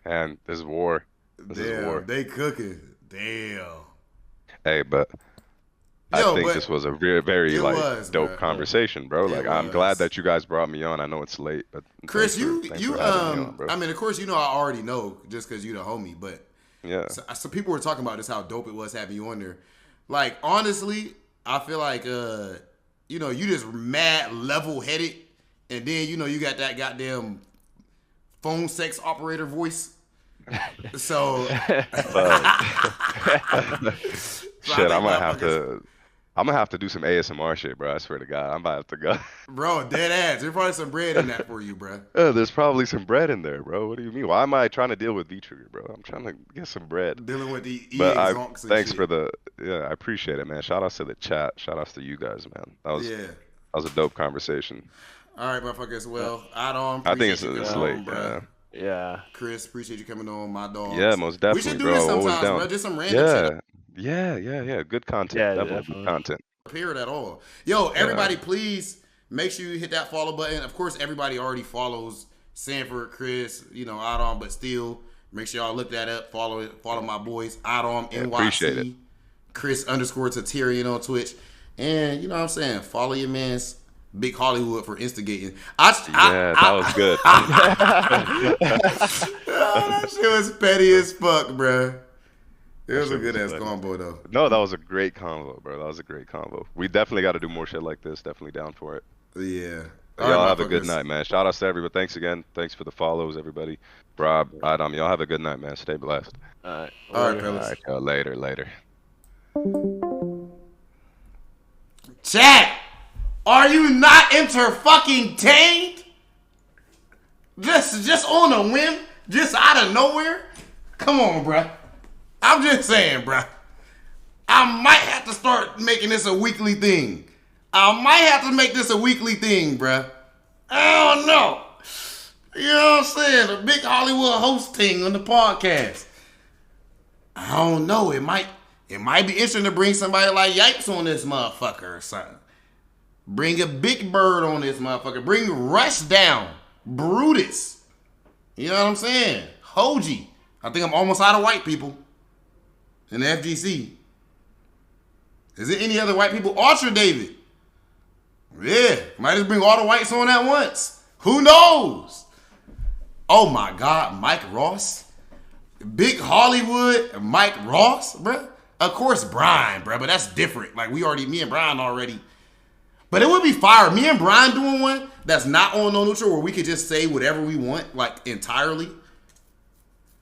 And this is war. This is war. They cooking. Damn. Hey, but I think this was a very like dope conversation, bro. Like, I'm glad that you guys brought me on. I know it's late, but Chris, thanks for having me on, bro. I mean, of course, you know I already know just because you the homie, but yeah. So people were talking about this, how dope it was having you on there. Like, honestly, I feel like you just mad level headed, and then you got that goddamn phone sex operator voice. So shit, I'm gonna have to do some ASMR shit, bro. I swear to God, I'm about to have to go. Bro, dead ass. There's probably some bread in that for you, bro. There's probably some bread in there, bro. What do you mean? Why am I trying to deal with V-Trigger, bro? I'm trying to get some bread. Dealing with the but thanks for I appreciate it, man. Shout outs to the chat. Shout outs to you guys, man. That was a dope conversation. All right, motherfuckers. Well, iDom, I think it's late, bro. Yeah. Chris, appreciate you coming on, my dog. Yeah, most definitely, we should do bro. this sometimes, Always down. bro. Just some random shit. Yeah. Good content. Yeah, definitely good content. Period at all. Yo, everybody, please make sure you hit that follow button. Of course, everybody already follows Sanford, Chris, iDom, but still, make sure y'all look that up. Follow my boys, iDom, NYC. Appreciate it. Chris _Tatarian on Twitch. And, you know what I'm saying? Follow your man's Big Hollywood for instigating. That was good. That shit was petty as fuck, bruh. It was a good ass combo though. No, that was a great combo, bro. That was a great combo. We definitely got to do more shit like this. Definitely down for it. Yeah. Y'all have a good night, man. Shout out to everybody. Thanks again. Thanks for the follows, everybody. Rob, iDom, y'all have a good night, man. Stay blessed. All right, fellas. All right, later. Chat, are you not inter-fucking-tained? Just on a whim? Just out of nowhere? Come on, bruh. I'm just saying, bruh. I might have to start making this a weekly thing. I might have to make this a weekly thing, bruh. I don't know. You know what I'm saying? A big Hollywood host thing on the podcast. I don't know. It might be interesting to bring somebody like Yipes on this motherfucker or something. Bring a Big Bird on this motherfucker. Bring Rush down. Brutus. You know what I'm saying? Hoji. I think I'm almost out of white people in the FGC. Is there any other white people? Ultra David. Yeah. Might just bring all the whites on at once. Who knows? Oh my God. Mike Ross. Big Hollywood Mike Ross, bruh. Of course, Brian, bruh, but that's different. Like, me and Brian already. But it would be fire. Me and Brian doing one that's not on No Neutral where we could just say whatever we want, like, entirely.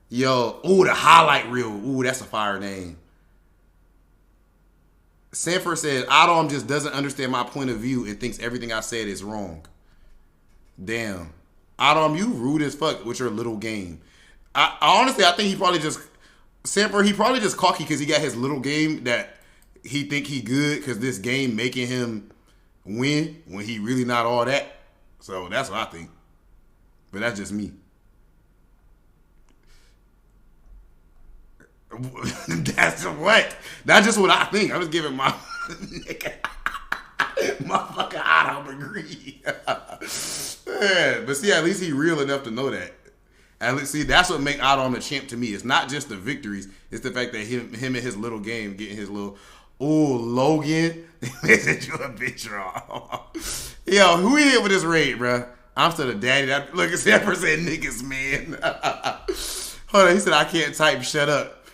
Yo, ooh, the highlight reel. Ooh, that's a fire name. Sanford said, iDom just doesn't understand my point of view and thinks everything I said is wrong. Damn. iDom, you rude as fuck with your little game. I honestly, I think he probably just cocky because he got his little game that he think he good because this game making him win when he really not all that. So that's what I think. But that's just me. That's what? That's just what I think. I'm just giving my fucking iDom agree. Yeah, but see, at least he real enough to know that. And see, that's what make iDom a champ to me. It's not just the victories. It's the fact that him and his little game getting his little, Logan. They sent you a picture off. Yo, who he hit with this raid, bro? I'm still the daddy. Look, Sanford said niggas, man. Hold on, he said I can't type, shut up.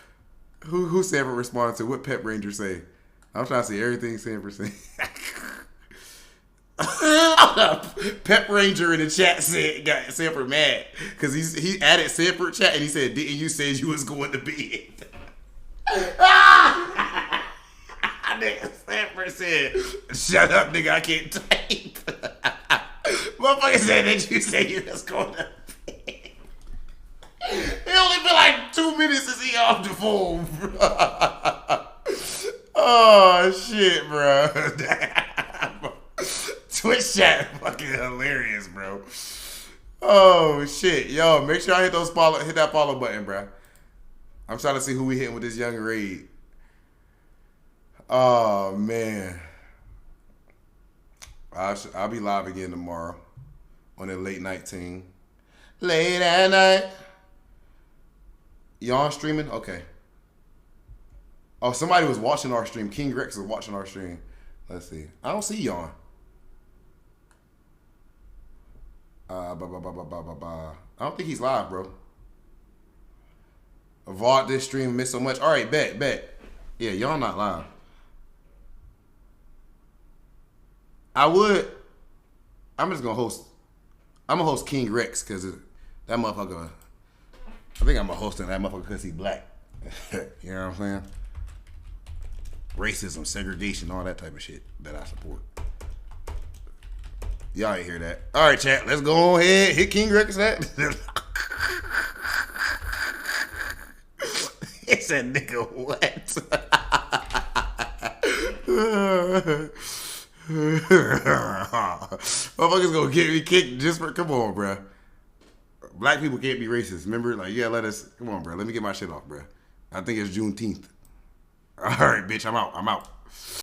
Who Sanford responded to? What Pep Ranger say? I'm trying to see everything Sanford say. Pep Ranger in the chat said got Sanford mad because he added Sanford chat and he said, "Didn't you say you was going to bed?" Nigga, Sanford said, "Shut up, nigga, I can't type." Motherfucker said that you said you was going to bed. It only been like 2 minutes since he off the phone, bro. Oh shit, bro. Twitch chat fucking hilarious, bro. Oh shit, yo, make sure I hit that follow button, bro. I'm trying to see who we hitting with this young raid. Oh man, I'll be live again tomorrow on the late night team. Late at night. Y'all streaming? Okay. Oh, somebody was watching our stream. King Rex was watching our stream. Let's see. I don't see y'all. I don't think he's live, bro. VOD this stream missed so much. All right, bet. Yeah, y'all not live. I'm just gonna host. I'm gonna host King Rex because that motherfucker. I think I'm gonna host that motherfucker because he's black. You know what I'm saying? Racism, segregation, all that type of shit that I support. Y'all ain't hear that. All right, chat. Let's go ahead. Hit King Rex that. He said, nigga, what? Motherfuckers gonna get me kicked just for, come on, bruh. Black people can't be racist. Remember? Like, yeah, come on, bruh. Let me get my shit off, bruh. I think it's Juneteenth. All right, bitch, I'm out.